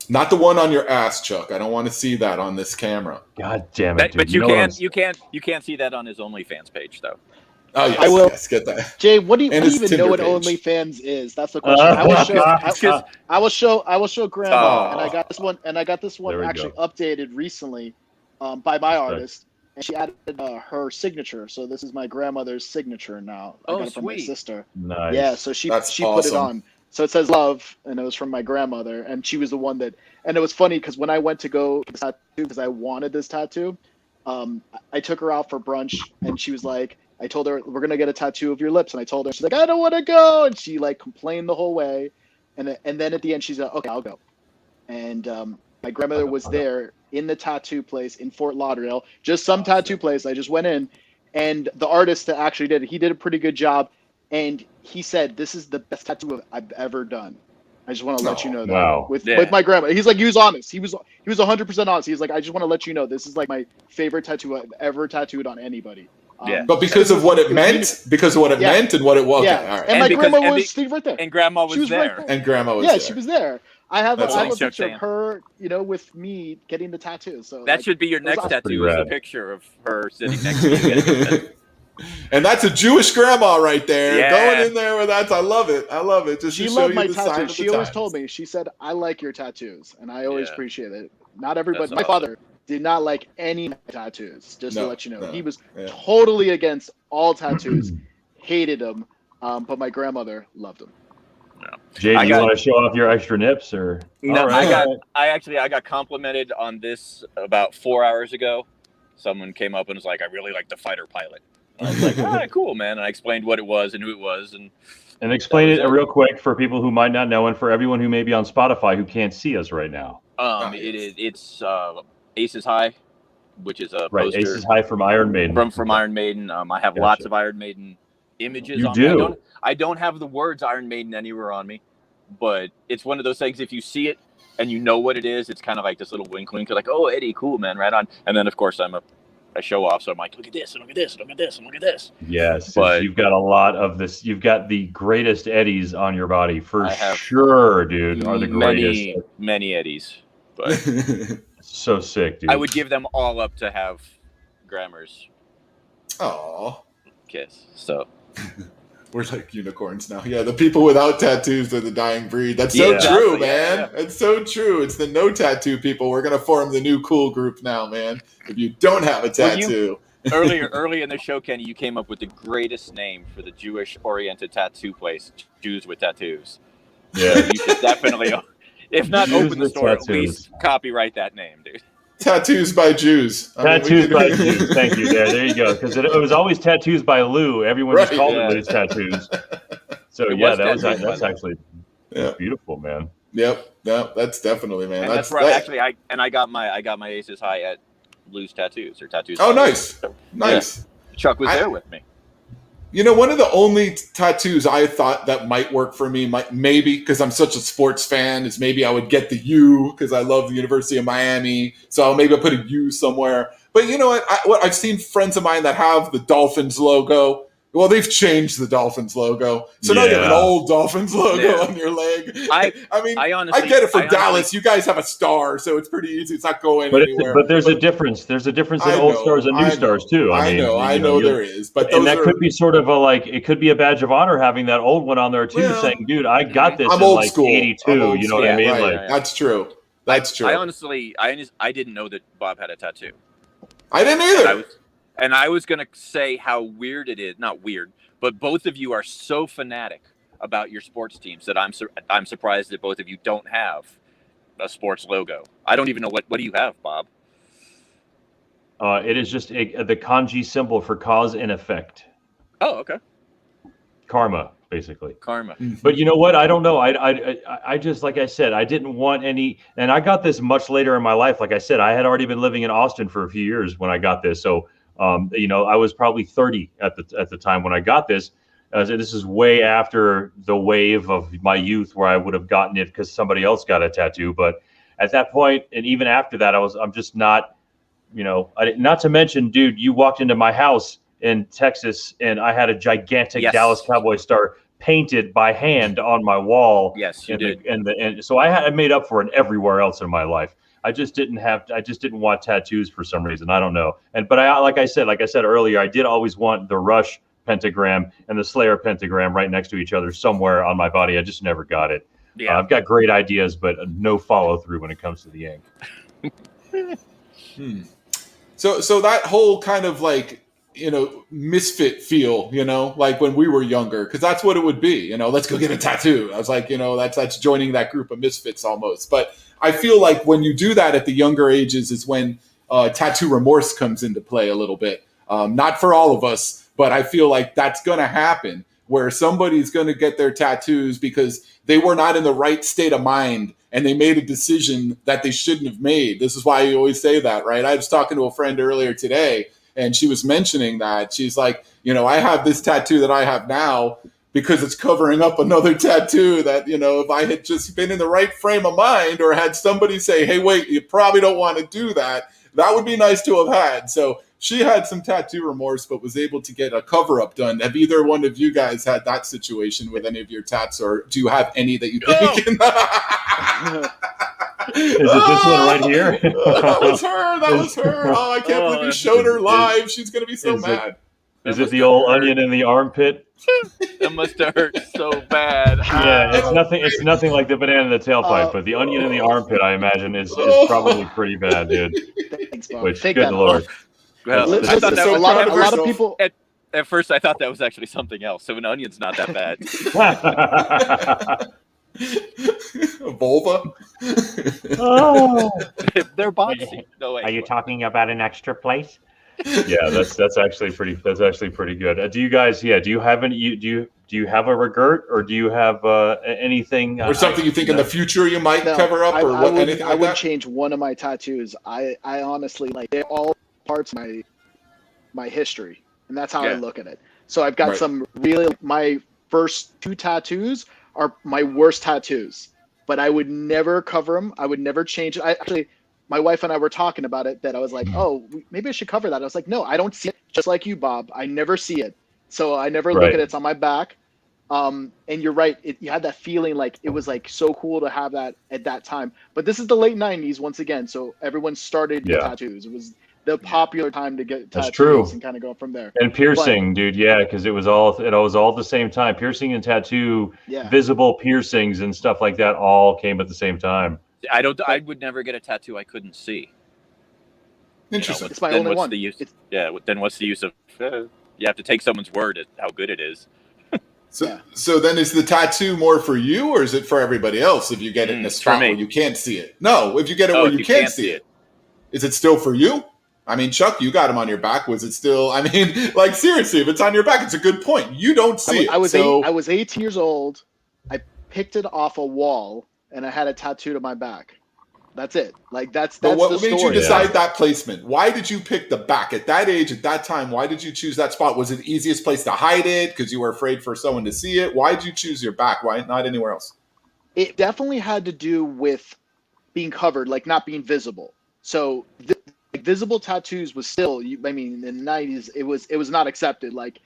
Not the one on your ass, Chuck. I don't want to see that on this camera. God damn it, dude. But you can't see that on his OnlyFans page, though. Oh, yes, I will. Yes, get that. Jay, what do you even Tinder know what page. OnlyFans is? That's the question. I will show Grandma, and I got this one actually updated recently by my artist, and she added her signature. So this is my grandmother's signature now. I got it from my sister. Nice. Yeah, so she put it on. So it says love, and it was from my grandmother, and she was the one that. And it was funny because when I went to go get this tattoo because I wanted this tattoo, I took her out for brunch, and she was like. I told her, we're going to get a tattoo of your lips. And I told her, she's like, I don't want to go. And she like complained the whole way. And then at the end, she's like, okay, I'll go. And my grandmother was there in the tattoo place in Fort Lauderdale, just some tattoo place. I just went in, and the artist that actually did it, he did a pretty good job. And he said, this is the best tattoo I've ever done. I just want to let you know that. Wow. With my grandma. He's like, he was honest. He was 100% honest. He's like, I just want to let you know, this is like my favorite tattoo I've ever tattooed on anybody. But because of what it meant, meant and what it was. Yeah. Okay, all right. And my grandma was sitting right there. And Grandma was there. Right and Grandma was there. Yeah, she was there. I have a picture saying. of her, with me getting the tattoo. So that should be your next tattoo, is a picture of her sitting next to you. And that's a Jewish grandma right there. Yeah. Going in there with that. I love it. Just she to loved show my you the sign tattoos. of the She always times. told me, she said, I like your tattoos. And I always appreciate it. Not everybody. That's my awesome. father did not like any tattoos, just to let you know. No, He was totally against all tattoos, hated them. But my grandmother loved them. No. Jay, do you want to show off your extra nips, or? No, I got complimented on this about 4 hours ago. Someone came up and was like, I really like the fighter pilot. And I was like, all right, cool, man. And I explained what it was and who it was. And explain it real quick for people who might not know, and for everyone who may be on Spotify who can't see us right now. It's Aces High, which is a poster. Aces High from Iron Maiden. From Iron Maiden. I have lots of Iron Maiden images. You on do? Me. I don't have the words Iron Maiden anywhere on me, but it's one of those things. If you see it and you know what it is, it's kind of like this little wink, like, oh, Eddie, cool, man, right on. And then of course I'm a show off, so I'm like, look at this, and look at this, and look at this, and look at this. Yes, but you've got a lot of this. You've got the greatest Eddies on your body for sure, dude. Are the greatest. Many Eddies, but so sick, dude. I would give them all up to have Grammar's Aww. kiss. So We're like unicorns now. Yeah, the people without tattoos are the dying breed. That's so Yeah. true, Exactly, man. yeah. It's so true. It's the no tattoo people. We're gonna form the new cool group now, man. If you don't have a Well, you- tattoo, Early in the show, Kenny, you came up with the greatest name for the Jewish-oriented tattoo place, Jews with Tattoos. Yeah. You should definitely, if not Jews open the with store, at tattoos. least copyright that name, dude. tattoos by Jews. I mean, we Tattoos could- by Jews. Thank you. There you go. Because it was always tattoos by Lou. Everyone just Right. called Yeah. it Lou's tattoos. So It yeah, was that's tattoos by Lou. actually Yeah. beautiful, man. Yep. No, that's definitely, man. And that's where actually I got my Aces High at Lou's Tattoos or Tattoos. Oh, by Lou. nice, nice. Chuck was I- there with me. You know, one of the only tattoos I thought that might work for me, maybe because I'm such a sports fan, is maybe I would get the U because I love the University of Miami. So maybe I'll put a U somewhere. But you know what? I've seen friends of mine that have the Dolphins logo. Well, they've changed the Dolphins logo. So now you have an Yeah. old Dolphins logo Yeah. on your leg. I mean, I honestly I get it for I honestly- Dallas. You guys have a star, so it's pretty easy. It's not going But anywhere. but there's a difference. There's a difference in I old know, stars and I new know, stars too. I mean, I you know you- there is, but and those that are, could be sort of it could be a badge of honor having that old one on there too, Well, saying, "Dude, I got this I'm in old like school. '82." I'm old You know what I school, mean? right. Like, That's true. That's true. I honestly I didn't know that Bob had a tattoo. I didn't And either. I was gonna say how weird it is. Not weird, but both of you are so fanatic about your sports teams that I'm surprised that both of you don't have a sports logo. I don't even know what do you have, Bob? it is just the kanji symbol for cause and effect, Oh, okay. karma, basically. Karma. But you know what? I don't know. I just, like I said, I didn't want any, and I got this much later in my life. Like I said, I had already been living in Austin for a few years when I got this. So, you know, I was probably 30 at the time when I got this. This is way after the wave of my youth where I would have gotten it because somebody else got a tattoo. But at that point, and even after that, I'm just not, you know, not to mention, dude, you walked into my house in Texas and I had a gigantic Yes. Dallas Cowboy star painted by hand on my wall. Yes, you and did. And so I made up for it everywhere else in my life. I just didn't want tattoos for some reason. I don't know. But like I said earlier, I did always want the Rush pentagram and the Slayer pentagram right next to each other somewhere on my body. I just never got it. Yeah. I've got great ideas, but no follow through when it comes to the ink. So that whole kind of like, you know, misfit feel, you know, like when we were younger, because that's what it would be, you know, let's go get a tattoo. I was like, you know, that's joining that group of misfits almost. But I feel like when you do that at the younger ages is when tattoo remorse comes into play a little bit. Not for all of us, but I feel like that's going to happen where somebody's going to get their tattoos because they were not in the right state of mind and they made a decision that they shouldn't have made. This is why you always say that, right? I was talking to a friend earlier today and she was mentioning that. She's like, you know, I have this tattoo that I have now because it's covering up another tattoo that, you know, if I had just been in the right frame of mind or had somebody say, hey, wait, you probably don't want to do that, that would be nice to have had. So she had some tattoo remorse, but was able to get a cover up done. Have either one of you guys had that situation with any of your tats, or do you have any that you think? Is it this one right here? That was her. That was her. Oh, I can't believe you showed her live. She's gonna be so is it- mad. Is it the old onion in the armpit? That must have hurt so bad. Yeah, it's nothing like the banana in the tailpipe, but the onion in the armpit, I imagine, is probably pretty bad, dude. Thanks, Bob. Which, Take good that. Lord. Well, Listen, I thought that so was a lot of controversial. people. At first, I thought that was actually something else. So an onion's not that bad. Vulva. Oh. They're boxy. No way. Are you talking about an extra place? Yeah, that's actually pretty good. Do you guys? Yeah, do you have any? Do you have a regret, or do you have anything Or something you think in the future you might No, cover up, or what? Anything I like would that? change one of my tattoos. I honestly like they're all parts of my history, and that's how I Yeah. look at it. So I've got Right. some really my first two tattoos are my worst tattoos, but I would never cover them. I would never change it. Actually, my wife and I were talking about it. That I was like, oh, maybe I should cover that. I was like, no, I don't see it. Just like you, Bob, I never see it. So I never look Right. at it. It's on my back. And you're right. You had that feeling like it was like so cool to have that at that time. But this is the late '90s once again. So everyone started with Yeah. tattoos. It was the popular time to get That's tattoos true. and kind of go from there. And piercing, dude, yeah, because it was all the same time. Piercing and tattoo, Yeah. visible piercings and stuff like that all came at the same time. I would never get a tattoo I couldn't see. Interesting. It's my then only what's one. The use? Then what's the use of? You have to take someone's word at how good it is. So then is the tattoo more for you or is it for everybody else if you get it in a It's for spot me. where you can't see it? No, if you get it Oh, where if you can't see it. Is it still for you? I mean, Chuck, you got him on your back. Was it still, I mean, like seriously, if it's on your back, it's a good point. You don't see it. I was so, I was 18 years old. I picked it off a wall and I had it tattooed on my back. That's it. Like that's but what the made story. you decide that placement? Why did you pick the back at that age, at that time? Why did you choose that spot? Was it the easiest place to hide it because you were afraid for someone to see it? Why did you choose your back? Why not anywhere else? It definitely had to do with being covered, like not being visible. So visible tattoos was still, I mean, in the 90s, it was not accepted. Like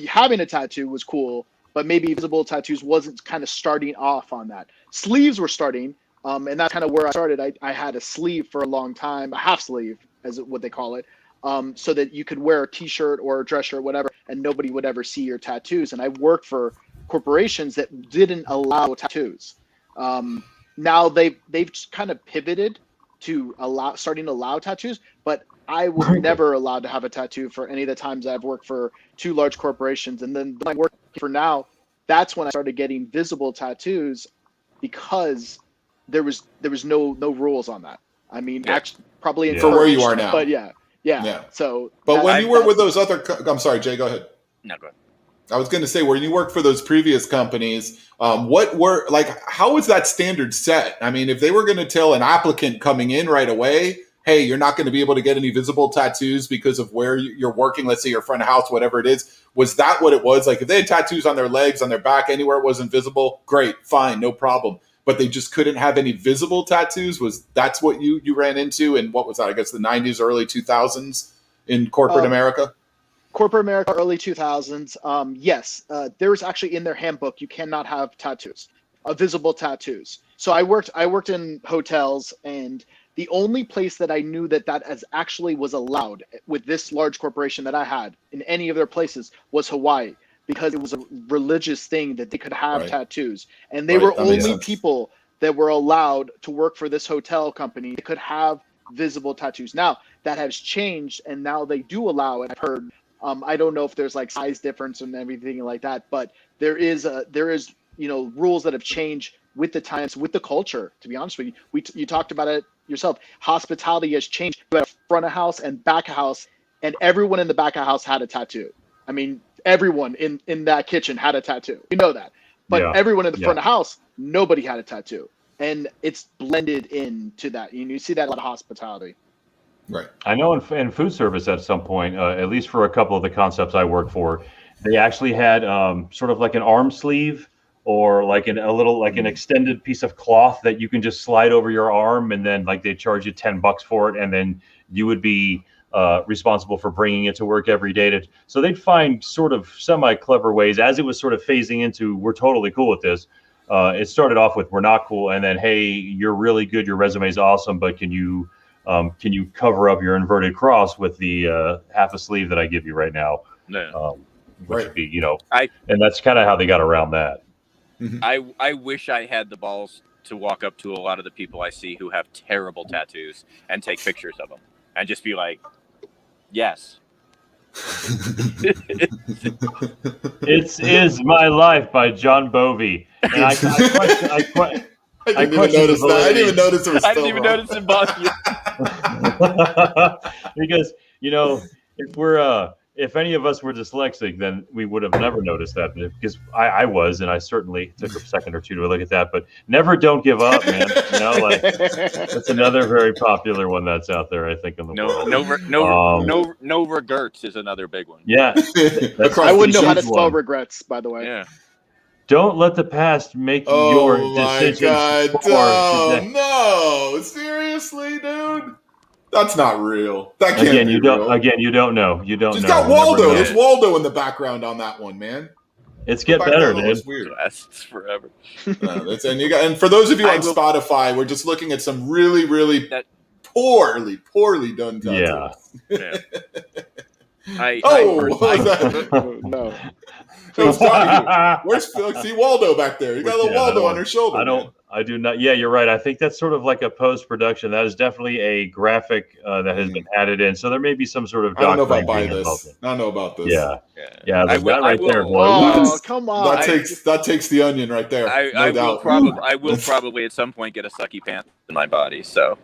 having a tattoo was cool, but maybe visible tattoos wasn't kind of starting off on that. Sleeves were starting. And that's kind of where I started. I had a sleeve for a long time, a half sleeve, as what they call it, so that you could wear a T-shirt or a dress shirt, whatever, and nobody would ever see your tattoos. And I worked for corporations that didn't allow tattoos. Now they've kind of pivoted to starting to allow tattoos, but I was never allowed to have a tattoo for any of the times I've worked for two large corporations. And then when I work for now, that's when I started getting visible tattoos because there was no rules on that. I mean, actually, probably For where you are now. But yeah. So, but when you were with those other, I'm sorry, Jay, go ahead. No, go ahead. I was going to say, when you worked for those previous companies, what were how was that standard set? I mean, if they were going to tell an applicant coming in right away, hey, you're not going to be able to get any visible tattoos because of where you're working, let's say your front of house, whatever it is, was that what it was? Like if they had tattoos on their legs, on their back, anywhere it wasn't visible, great, fine, no problem. But they just couldn't have any visible tattoos? That's what you ran into? And what was that? I guess the 90s, early 2000s in corporate America? Corporate America, early 2000s. Yes, there was actually in their handbook, you cannot have tattoos, visible tattoos. So I worked in hotels, and the only place that I knew that as actually was allowed with this large corporation that I had in any of their places was Hawaii, because it was a religious thing that they could have tattoos. And they were only people that were allowed to work for this hotel company that could have visible tattoos. Now that has changed, and now they do allow it. I've heard, I don't know if there's like size difference and everything like that, but there is rules that have changed with the times, with the culture, to be honest with you. You talked about it yourself. Hospitality has changed. You had front of house and back of house, and everyone in the back of house had a tattoo. I mean, everyone in that kitchen had a tattoo. You know that. But everyone in the front of house, nobody had a tattoo. And it's blended into that. You see that a lot of hospitality. Right. I know in food service at some point, at least for a couple of the concepts I work for, they actually had sort of like an arm sleeve or like an extended piece of cloth that you can just slide over your arm, and then like they charge you $10 for it, and then you would be responsible for bringing it to work every day. So they'd find sort of semi-clever ways as it was sort of phasing into, we're totally cool with this. It started off with, we're not cool, and then, hey, you're really good, your resume is awesome, but can you cover up your inverted cross with the half a sleeve that I give you right now? Yeah. Which would be, and that's kind of how they got around that. Mm-hmm. I wish I had the balls to walk up to a lot of the people I see who have terrible tattoos and take pictures of them and just be like, yes. It is My Life by John Bovey. And I didn't even notice that. I didn't even notice it was I didn't even notice it bothered you. Because, if any of us were dyslexic, then we would have never noticed that, because I was, and I certainly took a second or two to look at that. But never don't give up, man. That's another very popular one that's out there, I think, in the world. No regrets is another big one. Yeah. I wouldn't know how to spell regrets, by the way. Yeah. Don't let the past make your decisions. Oh my God. No, seriously, dude. That's not real. That can't be real. You don't know. You don't know. It's got Waldo. There's Waldo in the background on that one, man. It's get better, dude. It's weird. Lasts forever. And for those of you on Spotify, we're just looking at some really, really poorly done tattoo. Yeah. Yeah. I What was that? No. It was Donnie. Where's Phil? See Waldo back there. You got a little Yeah, Waldo on her shoulder. I do not. Yeah, you're right. I think that's sort of like a post-production. That is definitely a graphic that has been added in. So there may be some sort of I don't know if I doc buy rendering involved this. in it. I don't know about this. Yeah. I will- That right I will- there, boy. Oh, come on. That takes the onion right there. I will probably at some point get a sucky panther in my body. So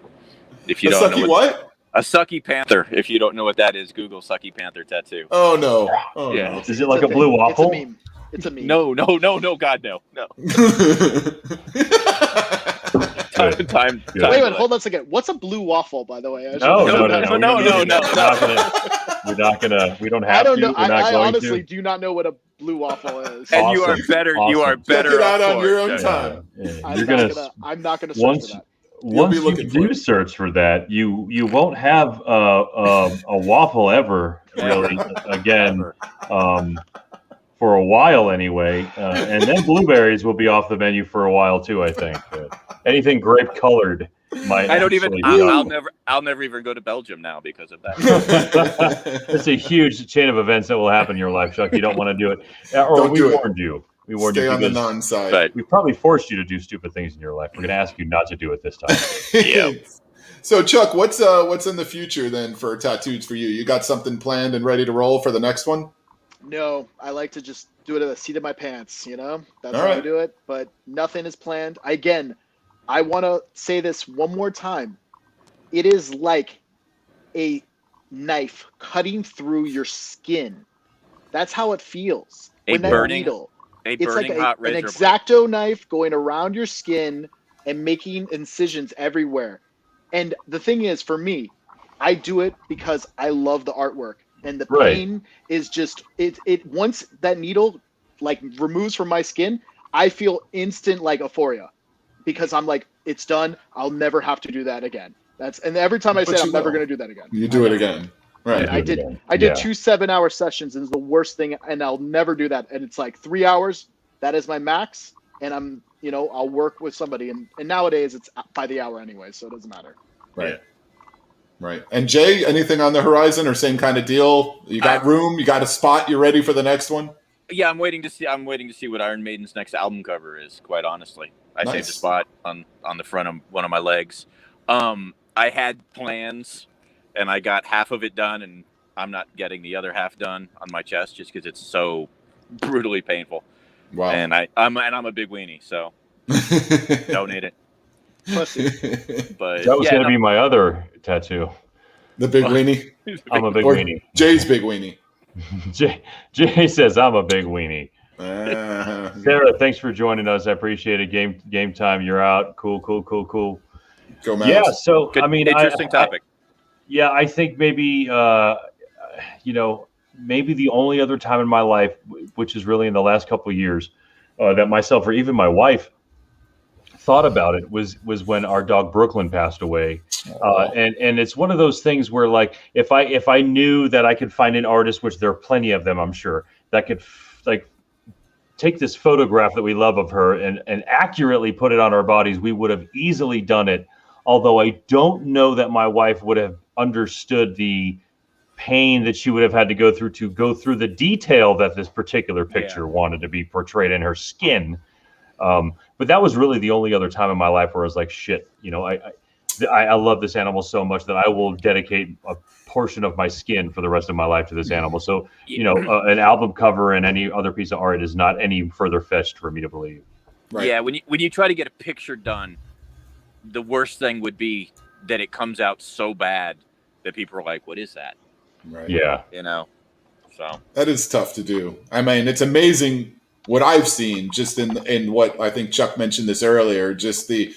if you A don't sucky know what? a sucky panther, if you don't know what that is, Google sucky panther tattoo. Oh no. Oh Yeah. no. Is it like a blue waffle? It's a meme. It's a meme. No, God, no. Time. Wait a minute, hold on a second. What's a blue waffle, by the way? I No. No. We don't I have don't to. know. We're not I going honestly to. do not know what a blue waffle is. And you are Awesome. better. You are Awesome. better. Check it out off on for your it. own Yeah. time. I'm not gonna search once for that. once be looking you for do it. search for that, you won't have a waffle ever really again. For a while anyway, and then blueberries will be off the menu for a while too. I think anything grape colored might. I don't even. actually be I'll never even go to Belgium now because of that. It's a huge chain of events that will happen in your life, Chuck. You don't want to do it, or Don't we do it. warned you. We warned Stay you on the because non-side. But we probably forced you to do stupid things in your life. We're going to ask you not to do it this time. Yeah. So Chuck, what's in the future then for tattoos for you? You got something planned and ready to roll for the next one? No, I like to just do it at the seat of my pants, you know? That's All how I right. do it, but nothing is planned. Again, I want to say this one more time. It is like a knife cutting through your skin. That's how it feels. A that burning- needle, A it's like burning hot an razor blade. X-Acto knife going around your skin and making incisions everywhere. And the thing is, for me, I do it because I love the artwork. And the Right. pain is just it once that needle like removes from my skin, I feel instant like euphoria because I'm like, it's done. I'll never have to do that again. And every time I But say you I'm never will. going to do that again. You do it again, right? I did Yeah. 2 7-hour sessions, and it's the worst thing, and I'll never do that. And it's like 3 hours. That is my max, and I'll work with somebody, and nowadays it's by the hour anyway, so it doesn't matter. Right. Right. And Jay, anything on the horizon or same kind of deal? You got room? You got a spot? You ready for the next one? Yeah, I'm waiting to see what Iron Maiden's next album cover is. Quite honestly, I Nice. saved a spot on the front of one of my legs. I had plans, and I got half of it done, and I'm not getting the other half done on my chest just because it's so brutally painful. Wow. And I'm a big weenie, so donate it. Pussy. But That was yeah, going to no, be my other tattoo. The big weenie? I'm a big Or weenie. Jay's big weenie. Jay says I'm a big weenie. Uh, Sarah, thanks for joining us. I appreciate it. Game time. You're out. Cool. Go, Mavs. Yeah. So good, I mean, interesting topic. I think maybe maybe the only other time in my life, which is really in the last couple of years, that myself or even my wife thought about it was when our dog Brooklyn passed away. And it's one of those things where, like, if I knew that I could find an artist, which there are plenty of them, I'm sure, that could take this photograph that we love of her and accurately put it on our bodies, we would have easily done it. Although I don't know that my wife would have understood the pain that she would have had to go through the detail that this particular picture wanted to be portrayed in her skin. But that was really the only other time in my life where I was like, shit, I love this animal so much that I will dedicate a portion of my skin for the rest of my life to this animal. So, an album cover and any other piece of art is not any further fetched for me to believe. Right. Yeah, when you try to get a picture done, the worst thing would be that it comes out so bad that people are like, "What is that?" Right. Yeah. So That is tough to do. I mean, it's amazing what I've seen just in what I think Chuck mentioned this earlier, just the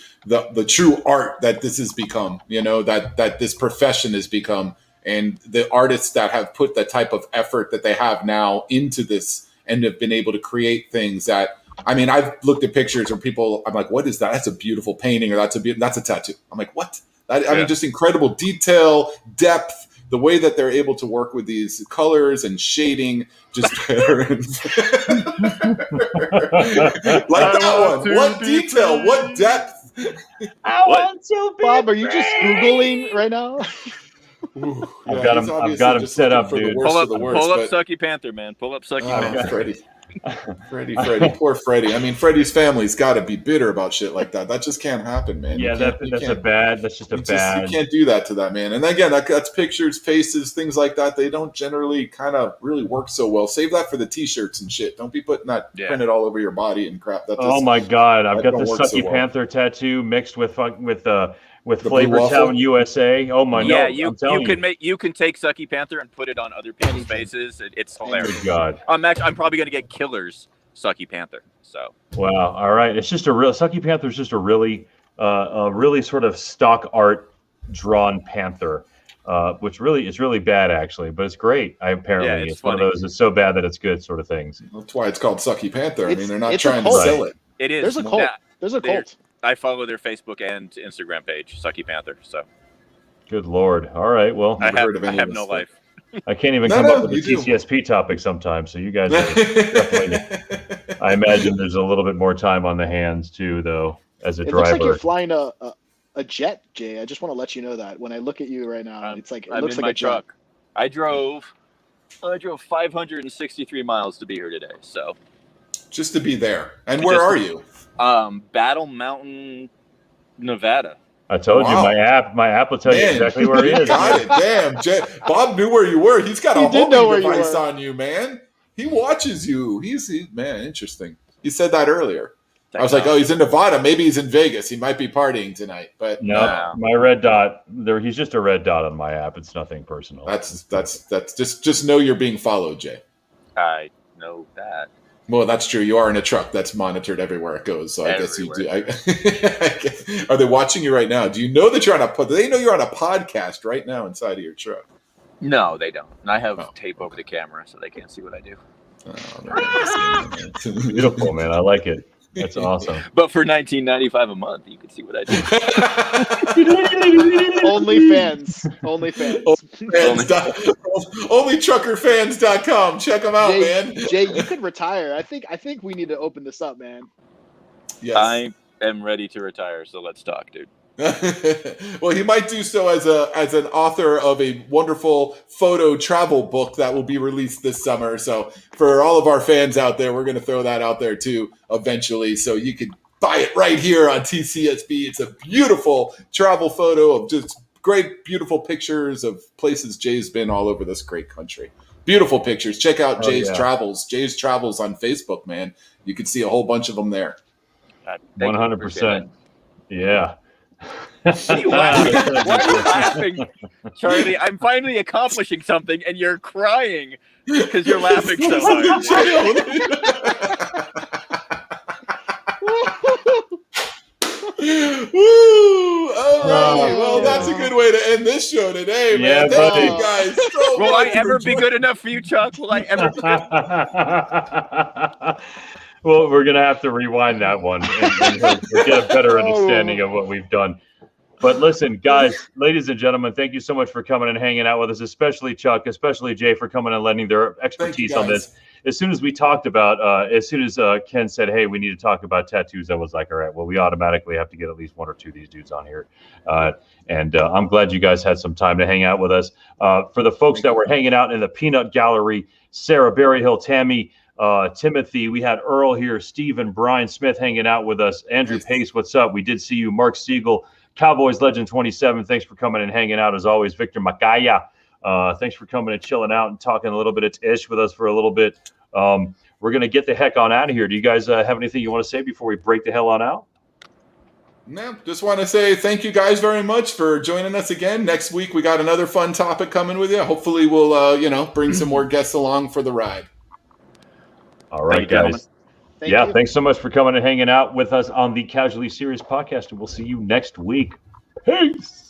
true art that this has become, that this profession has become, and the artists that have put the type of effort that they have now into this and have been able to create things that, I mean, I've looked at pictures of people, I'm like, what is that? That's a beautiful painting, or that's a tattoo. I'm like, what? I mean, just incredible detail, depth, the way that they're able to work with these colors and shading, just better. Like that one. What detail, what depth, I want to be Bob, are you just free. Googling right now? Ooh, I've yeah, got he's him obviously just set looking up, for the dude. worst Pull of the worst, up but- Sucky Panther, man. Pull up Sucky Oh, Panther. Freddie. Poor Freddie. I mean, Freddie's family's got to be bitter about shit like that. That just can't happen, man. Yeah, that's just a bad. You can't do that to that man. And again, that's pictures, faces, things like that. They don't generally kind of really work so well. Save that for the T-shirts and shit. Don't be putting that printed all over your body and crap. That Oh my God, I've got the don't work Sucky so well. Panther tattoo mixed with The Flavor Blue Waffle? Town USA. Oh my Yeah, no, you can take Sucky Panther and put it on other people's faces. It's hilarious. Good God. I'm probably gonna get Killer's Sucky Panther. So Wow. All right. It's just Sucky Panther is just a really sort of stock art drawn panther, which really is really bad actually, but it's great. Apparently it's one of those. It's so bad that it's good sort of things. That's why it's called Sucky Panther. I mean, they're not it's a trying to cult. sell it. it is. There's a cult. Yeah, There's a cult. I follow their Facebook and Instagram page, Sucky Panther. So Good Lord. All right. Well, I heard of any have of no this life. I can't even No, come no, up with a you do. TCSP topic sometimes. So you guys are definitely. I imagine there's a little bit more time on the hands too, though, as a It driver. looks like you're flying a jet, Jay. I just want to let you know that when I look at you right now, it's like it I'm looks in like my a jet. truck. I drove 563 miles to be here today. So Just to be there. And where are you? Battle Mountain, Nevada. I told you Wow. my app will tell you Man, exactly where he is. Got it. Damn. Bob knew where you were. He's got He a did know homing where you device were. on you, man. He watches you. Man, interesting. You said that earlier. I was like, oh, he's in Nevada. Maybe he's in Vegas. He might be partying tonight. But No, my red dot. He's just a red dot on my app. It's nothing personal. that's just know you're being followed, Jay. I know that. Well, that's true. You are in a truck that's monitored everywhere it goes. So I guess you do. Are they watching you right now? Do you know that you're on do they know you're on a podcast right now inside of your truck? No, they don't. And I have tape over the camera, so they can't see what I do. Beautiful, man. I like it. That's awesome. But for $19.95 a month, you can see what I do. OnlyFans. OnlyTruckerFans.com. Check them out, man. Jay, you could retire. I think we need to open this up, man. Yes. I am ready to retire, so let's talk, dude. Well, he might do so as an author of a wonderful photo travel book that will be released this summer. So for all of our fans out there, we're going to throw that out there too eventually. So you could buy it right here on TCSB. It's a beautiful travel photo of just great, beautiful pictures of places Jay's been all over this great country. Beautiful pictures. Check out Jay's Travels. Jay's Travels on Facebook, man. You can see a whole bunch of them there. 100%. Yeah. What are you laughing? Why are you laughing, Charlie? I'm finally accomplishing something, and you're crying because you're laughing so hard. Woo! Alrighty. Well, that's a good way to end this show today, man. Yeah, Thank buddy. you guys so Will I much ever for be good enough for you, Chuck? Will I ever? Well, we're gonna have to rewind that one and we'll get a better understanding of what we've done. But listen, guys, ladies and gentlemen, thank you so much for coming and hanging out with us, especially Chuck, especially Jay for coming and lending their expertise on this. As soon as we talked about, as soon as Ken said, hey, we need to talk about tattoos, I was like, all right, well, we automatically have to get at least one or two of these dudes on here. And I'm glad you guys had some time to hang out with us. For the folks that were hanging out in the Peanut Gallery, Sarah Berryhill, Tammy, Timothy, we had Earl here, Steve and Brian Smith hanging out with us. Andrew Pace, what's up? We did see you. Mark Siegel, Cowboys Legend 27, thanks for coming and hanging out as always. Victor Makaya, thanks for coming and chilling out and talking a little bit of ish with us for a little bit. We're going to get the heck on out of here. Do you guys have anything you want to say before we break the hell on out? No, just want to say thank you guys very much for joining us again. Next week, we got another fun topic coming with you. Hopefully we'll, bring some more guests along for the ride. All right, guys. Thanks so much for coming and hanging out with us on the Casually Serious podcast, and we'll see you next week. Peace.